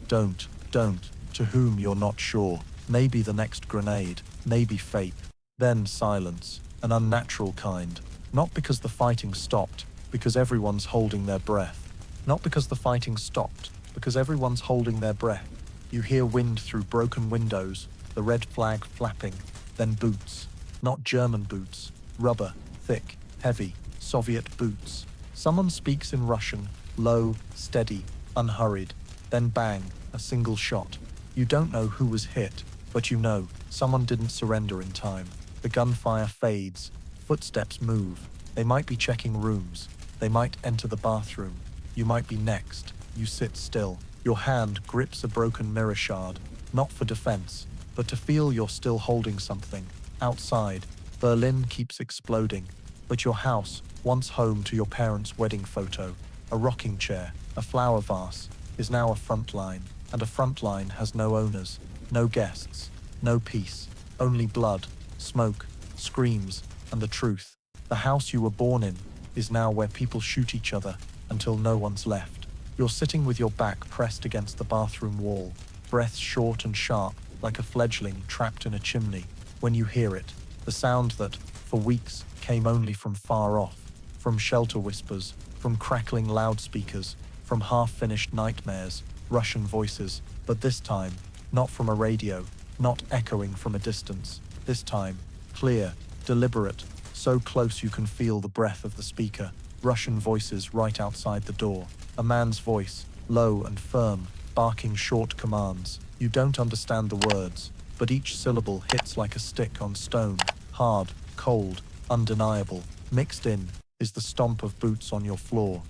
to whom you're not sure. Maybe the next grenade, maybe fate. Then silence, an unnatural kind. Not because the fighting stopped, because everyone's holding their breath. Not because the fighting stopped, because everyone's holding their breath. You hear wind through broken windows, the red flag flapping, then boots. Not German boots, rubber, thick, heavy, Soviet boots. Someone speaks in Russian, low, steady, unhurried. Then bang, a single shot. You don't know who was hit, but you know someone didn't surrender in time. The gunfire fades, footsteps move. They might be checking rooms. They might enter the bathroom. You might be next. You sit still. Your hand grips a broken mirror shard, not for defense, but to feel you're still holding something. Outside, Berlin keeps exploding, but your house, once home to your parents' wedding photo, a rocking chair, a flower vase, is now a front line, and a front line has no owners, no guests, no peace, only blood, smoke, screams, and the truth. The house you were born in is now where people shoot each other until no one's left. You're sitting with your back pressed against the bathroom wall, breath short and sharp like a fledgling trapped in a chimney, when you hear it, the sound that, for weeks, came only from far off, from shelter whispers, from crackling loudspeakers, from half-finished nightmares, Russian voices, but this time, not from a radio, not echoing from a distance. This time, clear, deliberate, so close you can feel the breath of the speaker. Russian voices right outside the door. A man's voice, low and firm, barking short commands. You don't understand the words, but each syllable hits like a stick on stone, hard, cold, undeniable. Mixed in is the stomp of boots on your floor,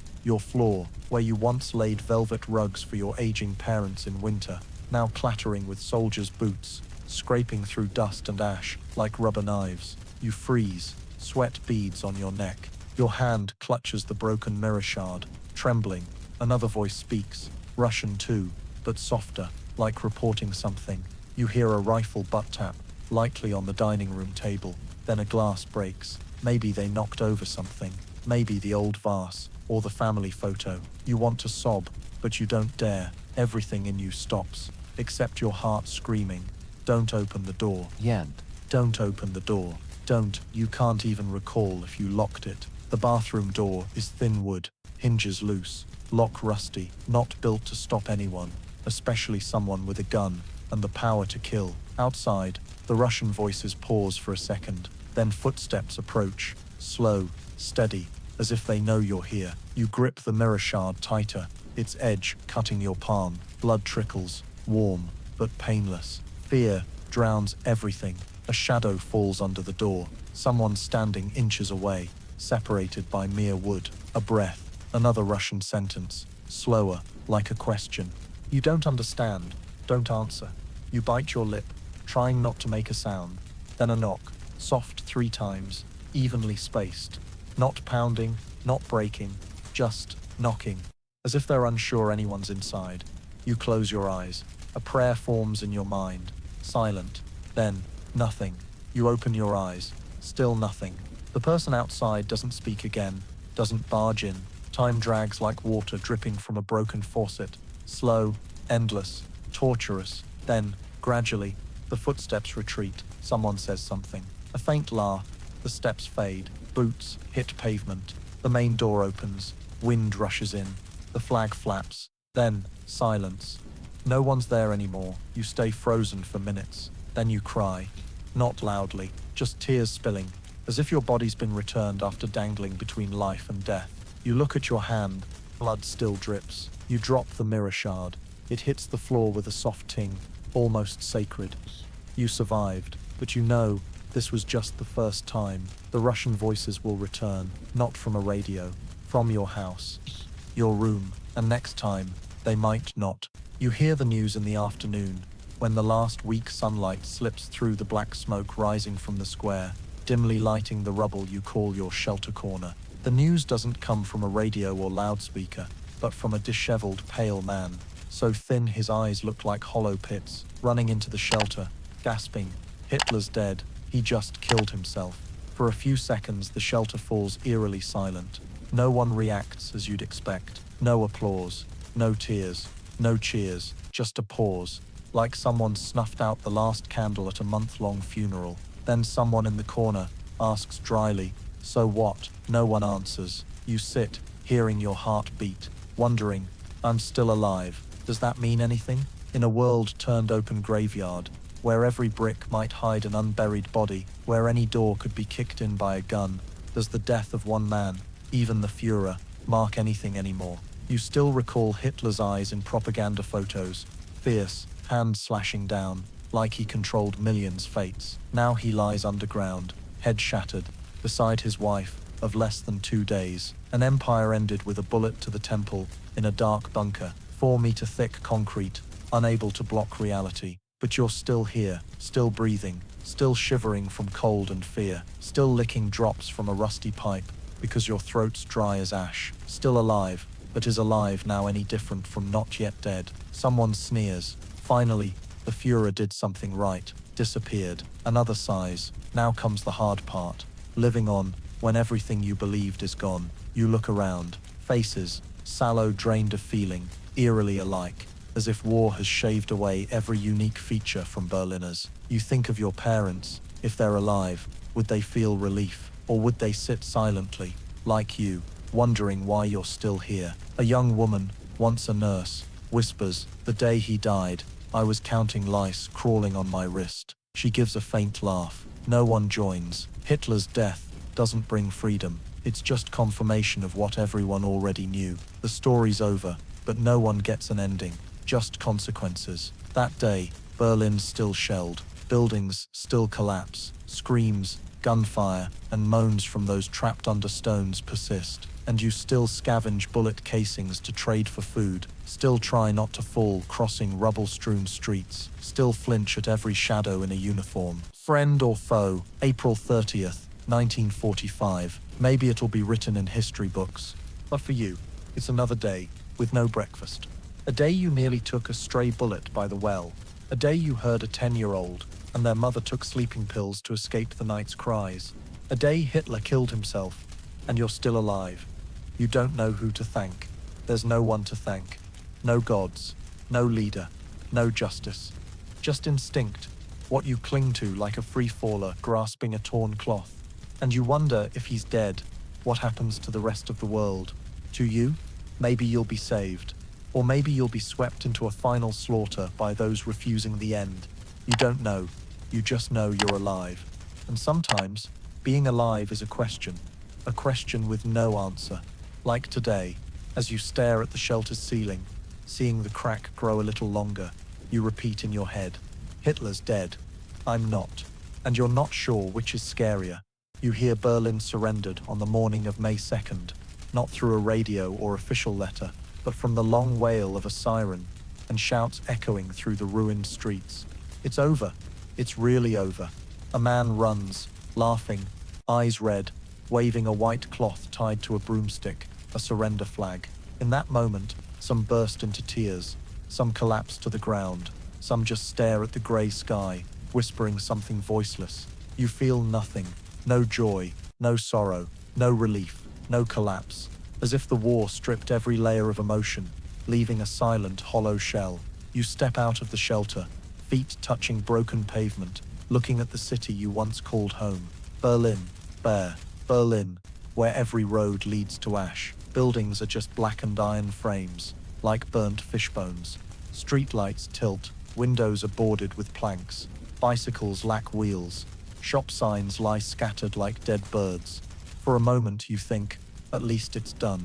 where you once laid velvet rugs for your aging parents in winter, now clattering with soldiers' boots, scraping through dust and ash like rubber knives. You freeze, sweat beads on your neck. Your hand clutches the broken mirror shard, trembling. Another voice speaks, Russian too, but softer, like reporting something. You hear a rifle butt tap, lightly on the dining room table. Then a glass breaks. Maybe they knocked over something. Maybe the old vase, or the family photo. You want to sob, but you don't dare. Everything in you stops, except your heart screaming, "Don't open the door. Yet. Don't open the door. Don't." You can't even recall if you locked it. The bathroom door is thin wood, hinges loose, lock rusty, not built to stop anyone, especially someone with a gun and the power to kill. Outside, the Russian voices pause for a second, then footsteps approach, slow, steady, as if they know you're here. You grip the mirror shard tighter, its edge cutting your palm. Blood trickles, warm, but painless. Fear drowns everything. A shadow falls under the door, someone standing inches away, separated by mere wood. A breath, another Russian sentence, slower, like a question. You don't understand, don't answer. You bite your lip, trying not to make a sound. Then a knock, soft 3 times, evenly spaced. Not pounding, not breaking, just knocking, as if they're unsure anyone's inside. You close your eyes. A prayer forms in your mind, silent. Then, nothing. You open your eyes, still nothing. The person outside doesn't speak again, doesn't barge in. Time drags like water dripping from a broken faucet. Slow, endless, torturous. Then, gradually, the footsteps retreat. Someone says something. A faint laugh. The steps fade. Boots hit pavement. The main door opens. Wind rushes in. The flag flaps. Then, silence. No one's there anymore. You stay frozen for minutes. Then you cry. Not loudly, just tears spilling, as if your body's been returned after dangling between life and death. You look at your hand. Blood still drips. You drop the mirror shard. It hits the floor with a soft ting, almost sacred. You survived, but you know this was just the first time. The Russian voices will return, not from a radio, from your house, your room, and next time, they might not. You hear the news in the afternoon, when the last weak sunlight slips through the black smoke rising from the square, dimly lighting the rubble you call your shelter corner. The news doesn't come from a radio or loudspeaker, but from a disheveled, pale man, so thin his eyes look like hollow pits, running into the shelter, gasping, "Hitler's dead, he just killed himself." For a few seconds, the shelter falls eerily silent. No one reacts as you'd expect. No applause, no tears, no cheers, just a pause, like someone snuffed out the last candle at a month-long funeral. Then someone in the corner asks dryly, "So what?" No one answers. You sit, hearing your heart beat, wondering, "I'm still alive. Does that mean anything?" In a world turned open graveyard, where every brick might hide an unburied body, where any door could be kicked in by a gun, does the death of one man, even the Führer, mark anything anymore? You still recall Hitler's eyes in propaganda photos, fierce, hands slashing down, like he controlled millions' fates. Now he lies underground, head shattered, beside his wife, of less than 2 days. An empire ended with a bullet to the temple, in a dark bunker, 4-meter thick concrete, unable to block reality. But you're still here, still breathing, still shivering from cold and fear, still licking drops from a rusty pipe, because your throat's dry as ash. Still alive, but is alive now any different from not yet dead? Someone sneers. Finally, the Führer did something right, disappeared. Another sighs. Now comes the hard part. Living on, when everything you believed is gone. You look around. Faces, sallow, drained of feeling, eerily alike, as if war has shaved away every unique feature from Berliners. You think of your parents. If they're alive, would they feel relief? Or would they sit silently, like you, wondering why you're still here. A young woman, once a nurse, whispers, "The day he died, I was counting lice crawling on my wrist." She gives a faint laugh. No one joins. Hitler's death doesn't bring freedom. It's just confirmation of what everyone already knew. The story's over, but no one gets an ending. Just consequences. That day, Berlin's still shelled. Buildings still collapse. Screams, gunfire, and moans from those trapped under stones persist. And you still scavenge bullet casings to trade for food. Still try not to fall crossing rubble-strewn streets. Still flinch at every shadow in a uniform. Friend or foe, April 30th, 1945. Maybe it'll be written in history books. But for you, it's another day, with no breakfast. A day you nearly took a stray bullet by the well. A day you heard a 10-year-old, and their mother took sleeping pills to escape the night's cries. A day Hitler killed himself, and you're still alive. You don't know who to thank. There's no one to thank. No gods, no leader, no justice. Just instinct, what you cling to like a free-faller grasping a torn cloth. And you wonder if he's dead, what happens to the rest of the world? To you, maybe you'll be saved. Or maybe you'll be swept into a final slaughter by those refusing the end. You don't know. You just know you're alive. And sometimes, being alive is a question with no answer. Like today, as you stare at the shelter's ceiling, seeing the crack grow a little longer, you repeat in your head, Hitler's dead. I'm not. And you're not sure which is scarier. You hear Berlin surrendered on the morning of May 2nd, not through a radio or official letter, but from the long wail of a siren and shouts echoing through the ruined streets. It's over. It's really over. A man runs, laughing, eyes red, waving a white cloth tied to a broomstick, a surrender flag. In that moment, some burst into tears, some collapse to the ground, some just stare at the grey sky, whispering something voiceless. You feel nothing, no joy, no sorrow, no relief, no collapse, as if the war stripped every layer of emotion, leaving a silent, hollow shell. You step out of the shelter, feet touching broken pavement, looking at the city you once called home. Berlin, bare, Berlin, where every road leads to ash. Buildings are just blackened iron frames, like burnt fish bones. Streetlights tilt, windows are boarded with planks, bicycles lack wheels, shop signs lie scattered like dead birds. For a moment you think, at least it's done.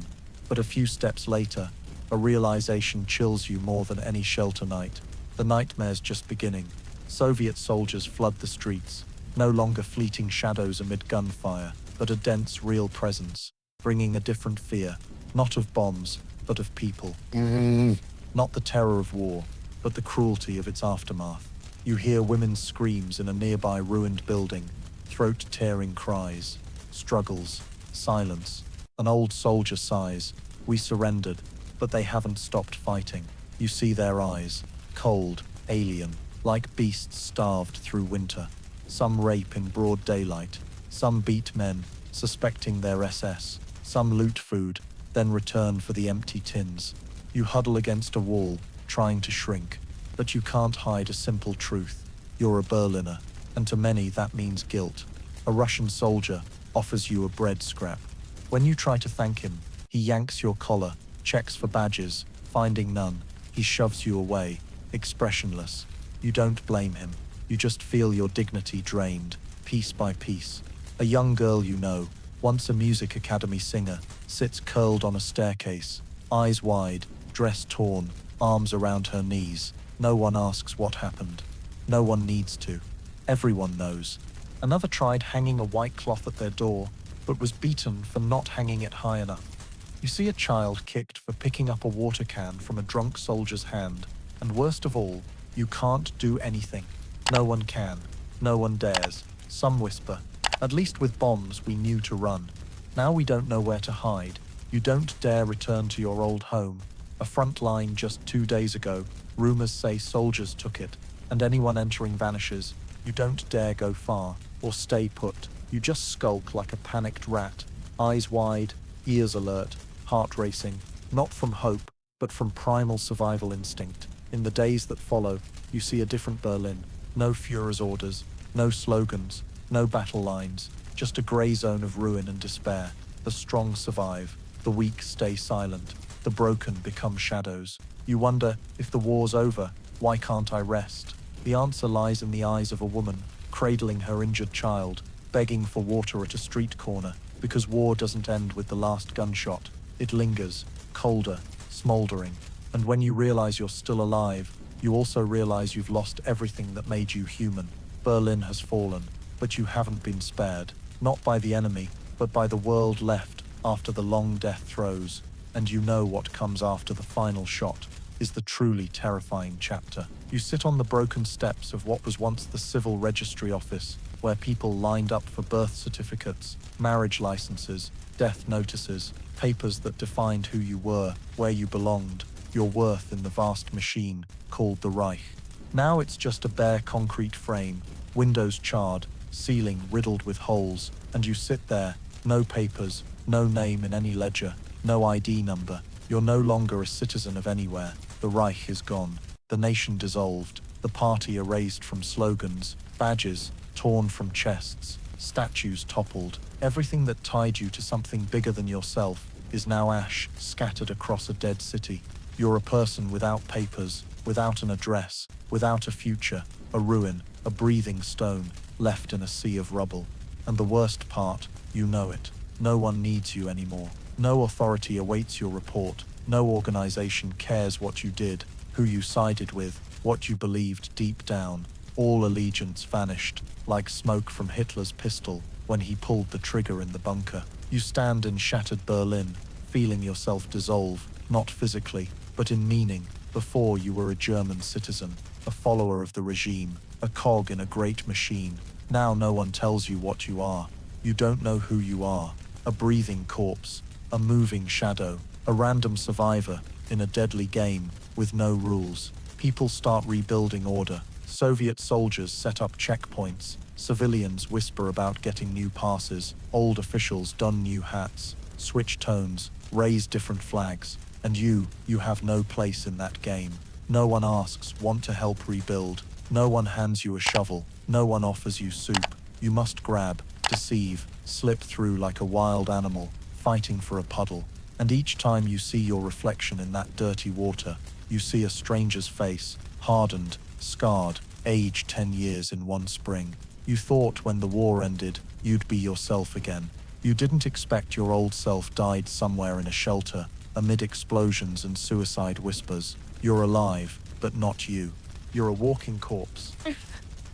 But a few steps later, a realization chills you more than any shelter night. The nightmare's just beginning. Soviet soldiers flood the streets, no longer fleeting shadows amid gunfire, but a dense, real presence, bringing a different fear, not of bombs, but of people. Not the terror of war, but the cruelty of its aftermath. You hear women's screams in a nearby ruined building, throat-tearing cries, struggles, silence. An old soldier sighs, "We surrendered, but they haven't stopped fighting." You see their eyes, cold, alien, like beasts starved through winter. Some rape in broad daylight, some beat men, suspecting their SS, some loot food, then return for the empty tins. You huddle against a wall, trying to shrink, but you can't hide a simple truth. You're a Berliner, and to many that means guilt. A Russian soldier offers you a bread scrap. When you try to thank him, he yanks your collar, checks for badges, finding none. He shoves you away, expressionless. You don't blame him. You just feel your dignity drained, piece by piece. A young girl you know, once a music academy singer, sits curled on a staircase, eyes wide, dress torn, arms around her knees. No one asks what happened. No one needs to. Everyone knows. Another tried hanging a white cloth at their door, but was beaten for not hanging it high enough. You see a child kicked for picking up a water can from a drunk soldier's hand, and worst of all, you can't do anything. No one can. No one dares. Some whisper, "At least with bombs we knew to run." Now we don't know where to hide. You don't dare return to your old home. A front line just 2 days ago, rumors say soldiers took it, and anyone entering vanishes. You don't dare go far, or stay put. You just skulk like a panicked rat, eyes wide, ears alert, heart racing, not from hope, but from primal survival instinct. In the days that follow, you see a different Berlin. No Führer's orders, no slogans, no battle lines, just a grey zone of ruin and despair. The strong survive, The weak stay silent. The broken become shadows. You wonder, if the war's over, why can't I rest? The answer lies in the eyes of a woman, cradling her injured child, begging for water at a street corner, because war doesn't end with the last gunshot. It lingers, colder, smoldering. And when you realize you're still alive, you also realize you've lost everything that made you human. Berlin has fallen, but you haven't been spared. Not by the enemy, but by the world left after the long death throes. And you know what comes after the final shot is the truly terrifying chapter. You sit on the broken steps of what was once the civil registry office, where people lined up for birth certificates, marriage licenses, death notices, papers that defined who you were, where you belonged, your worth in the vast machine called the Reich. Now it's just a bare concrete frame, windows charred, ceiling riddled with holes, and you sit there, no papers, no name in any ledger, no ID number. You're no longer a citizen of anywhere. The Reich is gone, the nation dissolved, the party erased from slogans, badges torn from chests, statues toppled. Everything that tied you to something bigger than yourself is now ash scattered across a dead city. You're a person without papers, without an address, without a future, a ruin, a breathing stone, left in a sea of rubble. And the worst part, you know it. No one needs you anymore. No authority awaits your report. No organization cares what you did, who you sided with, what you believed deep down. All allegiance vanished, like smoke from Hitler's pistol when he pulled the trigger in the bunker. You stand in shattered Berlin, feeling yourself dissolve, not physically, but in meaning. Before you were a German citizen, a follower of the regime, a cog in a great machine. Now no one tells you what you are. You don't know who you are. A breathing corpse, a moving shadow, a random survivor in a deadly game with no rules. People start rebuilding order. Soviet soldiers set up checkpoints. Civilians whisper about getting new passes. Old officials don new hats, switch tones, raise different flags. And you have no place in that game. No one asks, want to help rebuild. No one hands you a shovel. No one offers you soup. You must grab, deceive, slip through like a wild animal, fighting for a puddle. And each time you see your reflection in that dirty water, you see a stranger's face, hardened, scarred, aged 10 years in one spring. You thought when the war ended, you'd be yourself again. You didn't expect your old self died somewhere in a shelter, amid explosions and suicide whispers. You're alive, but not you. You're a walking corpse.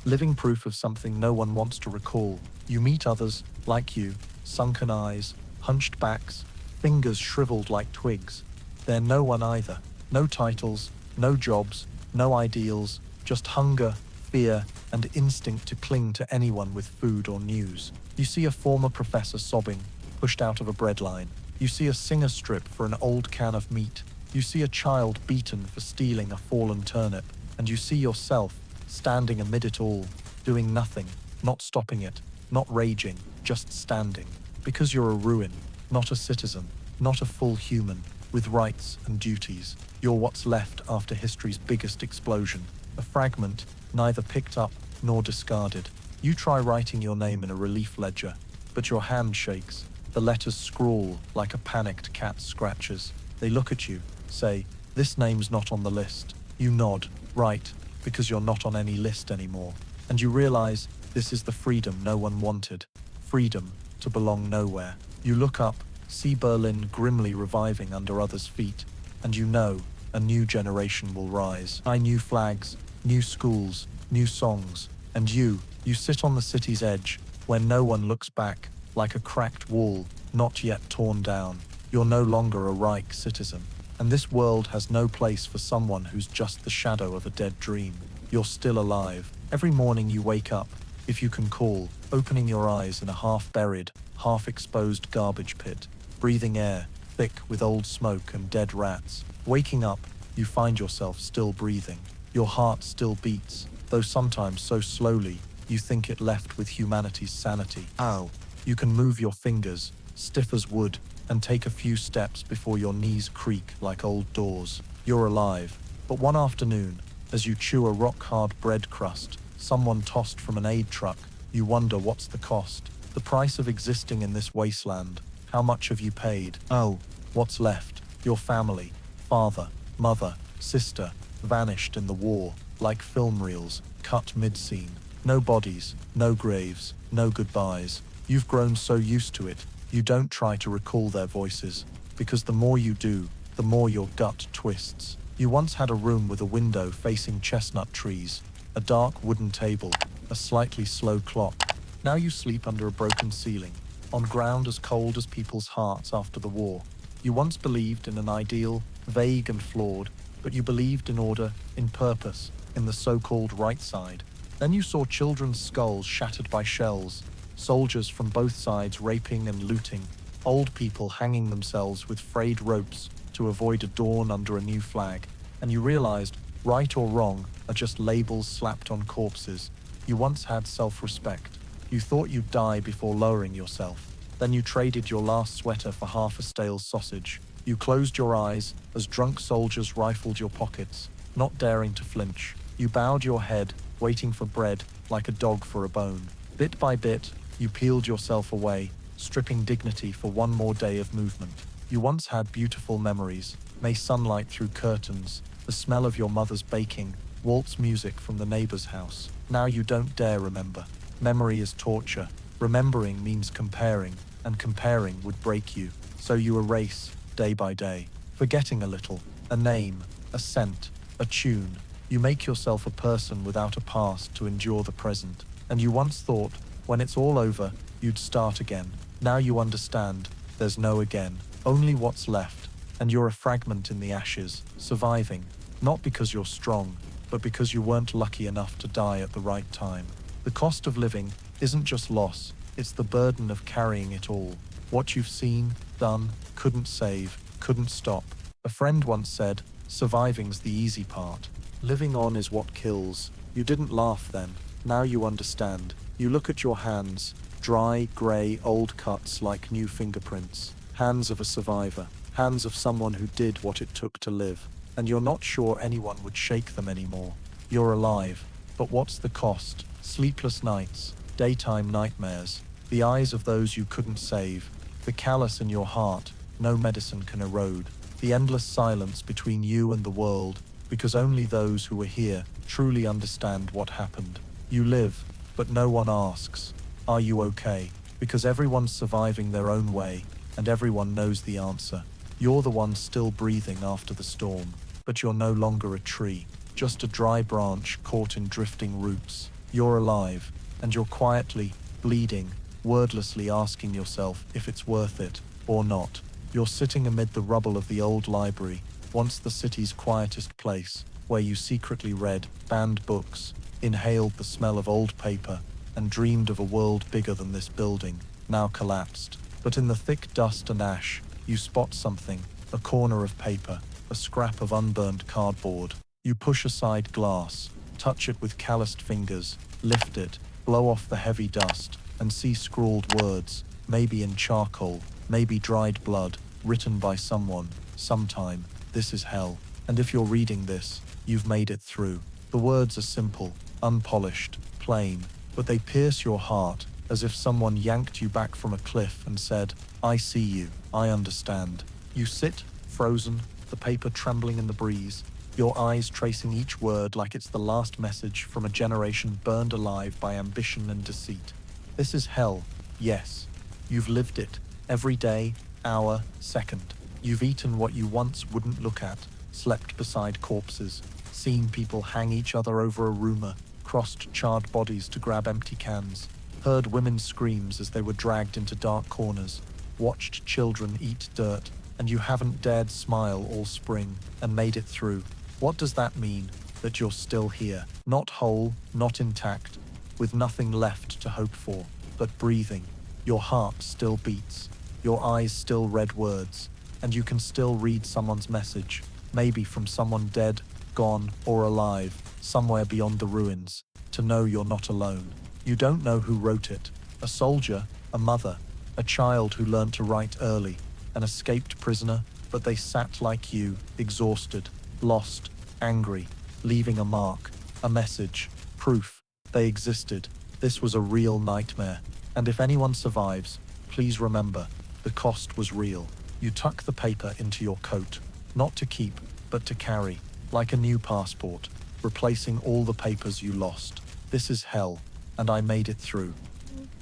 Living proof of something no one wants to recall. You meet others, like you, sunken eyes, hunched backs, fingers shriveled like twigs. They're no one either. No titles, no jobs, no ideals, just hunger, fear, and instinct to cling to anyone with food or news. You see a former professor sobbing, pushed out of a breadline. You see a singer strip for an old can of meat. You see a child beaten for stealing a fallen turnip. And you see yourself, standing amid it all, doing nothing, not stopping it, not raging, just standing. Because you're a ruin, not a citizen, not a full human, with rights and duties. You're what's left after history's biggest explosion. A fragment, neither picked up nor discarded. You try writing your name in a relief ledger, but your hand shakes. The letters scrawl like a panicked cat scratches. They look at you, say, "This name's not on the list." You nod, right, because you're not on any list anymore. And you realize this is the freedom no one wanted. Freedom to belong nowhere. You look up, see Berlin grimly reviving under others' feet, and you know a new generation will rise. New flags, new schools, new songs, and you sit on the city's edge, where no one looks back, like a cracked wall, not yet torn down. You're no longer a Reich citizen, and this world has no place for someone who's just the shadow of a dead dream. You're still alive. Every morning you wake up, if you can call, opening your eyes in a half-buried, half-exposed garbage pit, breathing air, thick with old smoke and dead rats. Waking up, you find yourself still breathing. Your heart still beats, though sometimes so slowly, you think it left with humanity's sanity. Ow. You can move your fingers, stiff as wood, and take a few steps before your knees creak like old doors. You're alive. But one afternoon, as you chew a rock-hard bread crust, someone tossed from an aid truck, you wonder what's the cost. The price of existing in this wasteland. How much have you paid? Oh, What's left? Your family, father, mother, sister, vanished in the war, like film reels, cut mid-scene. No bodies, no graves, no goodbyes. You've grown so used to it, you don't try to recall their voices, because the more you do, the more your gut twists. You once had a room with a window facing chestnut trees, a dark wooden table, a slightly slow clock. Now you sleep under a broken ceiling, on ground as cold as people's hearts after the war. You once believed in an ideal, vague and flawed, but you believed in order, in purpose, in the so-called right side. Then you saw children's skulls shattered by shells, soldiers from both sides raping and looting, old people hanging themselves with frayed ropes to avoid a dawn under a new flag. And you realized, right or wrong are just labels slapped on corpses. You once had self-respect. You thought you'd die before lowering yourself. Then you traded your last sweater for half a stale sausage. You closed your eyes as drunk soldiers rifled your pockets, not daring to flinch. You bowed your head, waiting for bread, like a dog for a bone. Bit by bit, you peeled yourself away, stripping dignity for one more day of movement. You once had beautiful memories, may sunlight through curtains, the smell of your mother's baking, waltz music from the neighbor's house. Now you don't dare remember. Memory is torture. Remembering means comparing, and comparing would break you. So you erase, day by day, forgetting a little, a name, a scent, a tune. You make yourself a person without a past to endure the present. And you once thought, when it's all over, you'd start again. Now you understand, there's no again, only what's left. And you're a fragment in the ashes, surviving, not because you're strong, but because you weren't lucky enough to die at the right time. The cost of living isn't just loss, it's the burden of carrying it all. What you've seen, done, couldn't save, couldn't stop. A friend once said, surviving's the easy part. Living on is what kills. You didn't laugh then. Now you understand. You look at your hands, dry, grey, old cuts like new fingerprints. Hands of a survivor. Hands of someone who did what it took to live. And you're not sure anyone would shake them anymore. You're alive. But what's the cost? Sleepless nights, daytime nightmares, the eyes of those you couldn't save, the callus in your heart no medicine can erode, the endless silence between you and the world, because only those who were here truly understand what happened. You live, but no one asks, are you okay? Because everyone's surviving their own way, and everyone knows the answer. You're the one still breathing after the storm, but you're no longer a tree, just a dry branch caught in drifting roots. You're alive, and you're quietly, bleeding, wordlessly asking yourself if it's worth it or not. You're sitting amid the rubble of the old library, once the city's quietest place, where you secretly read, banned books, inhaled the smell of old paper, and dreamed of a world bigger than this building, now collapsed. But in the thick dust and ash, you spot something, a corner of paper, a scrap of unburned cardboard. You push aside glass, touch it with calloused fingers, lift it, blow off the heavy dust, and see scrawled words, maybe in charcoal, maybe dried blood, written by someone, sometime. This is hell. And if you're reading this, you've made it through. The words are simple, unpolished, plain, but they pierce your heart, as if someone yanked you back from a cliff and said, I see you, I understand. You sit, frozen, the paper trembling in the breeze, your eyes tracing each word like it's the last message from a generation burned alive by ambition and deceit. This is hell, yes. You've lived it, every day, hour, second. You've eaten what you once wouldn't look at, slept beside corpses, seen people hang each other over a rumor, crossed charred bodies to grab empty cans, heard women's screams as they were dragged into dark corners, watched children eat dirt, and you haven't dared smile all spring and made it through. What does that mean? That you're still here, not whole, not intact, with nothing left to hope for, but breathing. Your heart still beats, your eyes still read words, and you can still read someone's message, maybe from someone dead, gone, or alive, somewhere beyond the ruins, to know you're not alone. You don't know who wrote it, a soldier, a mother, a child who learned to write early, an escaped prisoner, but they sat like you, exhausted, lost, angry, leaving a mark, a message, proof. They existed. This was a real nightmare. And if anyone survives, please remember, the cost was real. You tuck the paper into your coat, not to keep, but to carry, like a new passport, replacing all the papers you lost. This is hell, and I made it through.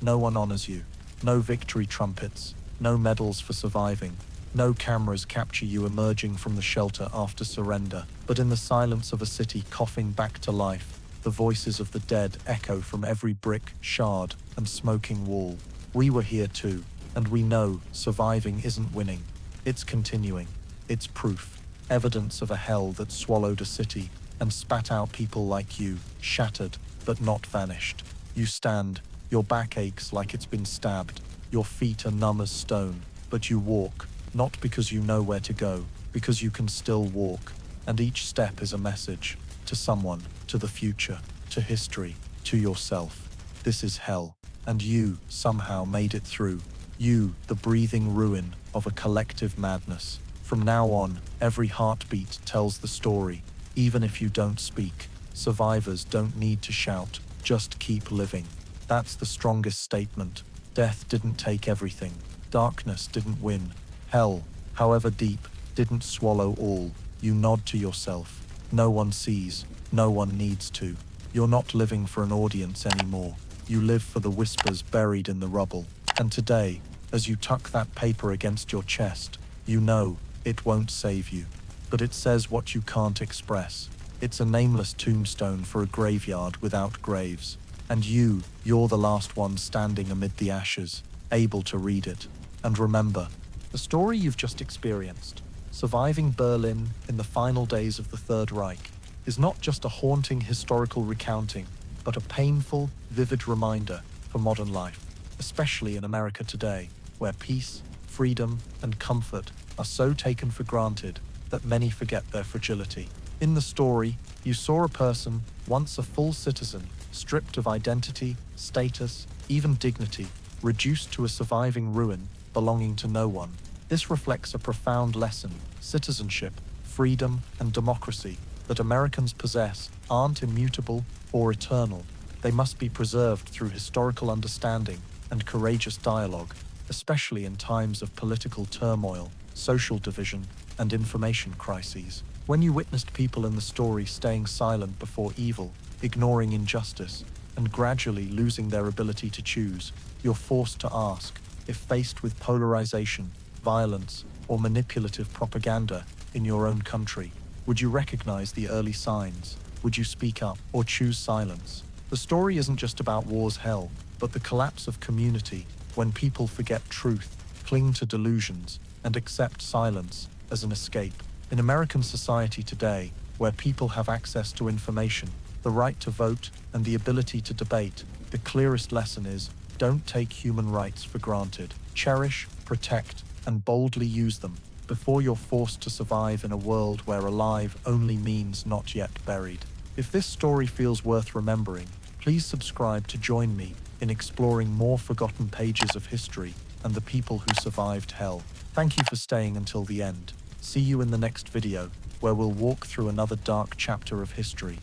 No one honors you. No victory trumpets, no medals for surviving. No cameras capture you emerging from the shelter after surrender. But in the silence of a city coughing back to life, the voices of the dead echo from every brick, shard, and smoking wall. We were here too, and we know surviving isn't winning. It's continuing. It's proof. Evidence of a hell that swallowed a city and spat out people like you, shattered, but not vanished. You stand, your back aches like it's been stabbed, your feet are numb as stone, but you walk, not because you know where to go, because you can still walk. And each step is a message, to someone, to the future, to history, to yourself. This is hell, and you somehow made it through. You, the breathing ruin of a collective madness. From now on, every heartbeat tells the story. Even if you don't speak, survivors don't need to shout, just keep living. That's the strongest statement. Death didn't take everything. Darkness didn't win. Hell, however deep, didn't swallow all. You nod to yourself. No one sees. No one needs to. You're not living for an audience anymore. You live for the whispers buried in the rubble. And today, as you tuck that paper against your chest, you know it won't save you. But it says what you can't express. It's a nameless tombstone for a graveyard without graves. And you're the last one standing amid the ashes, able to read it. And remember, the story you've just experienced, surviving Berlin in the final days of the Third Reich, is not just a haunting historical recounting, but a painful, vivid reminder for modern life, especially in America today, where peace, freedom, and comfort are so taken for granted that many forget their fragility. In the story, you saw a person, once a full citizen, stripped of identity, status, even dignity, reduced to a surviving ruin belonging to no one. This reflects a profound lesson: citizenship, freedom, and democracy that Americans possess aren't immutable or eternal. They must be preserved through historical understanding and courageous dialogue, especially in times of political turmoil, social division, and information crises. When you witnessed people in the story staying silent before evil, ignoring injustice, and gradually losing their ability to choose, you're forced to ask, if faced with polarization, violence, or manipulative propaganda in your own country, would you recognize the early signs? Would you speak up or choose silence? The story isn't just about war's hell, but the collapse of community when people forget truth, cling to delusions, and accept silence as an escape. In American society today, where people have access to information, the right to vote, and the ability to debate, the clearest lesson is, don't take human rights for granted. Cherish, protect, and boldly use them before you're forced to survive in a world where alive only means not yet buried. If this story feels worth remembering, please subscribe to join me in exploring more forgotten pages of history and the people who survived hell. Thank you for staying until the end. See you in the next video, where we'll walk through another dark chapter of history.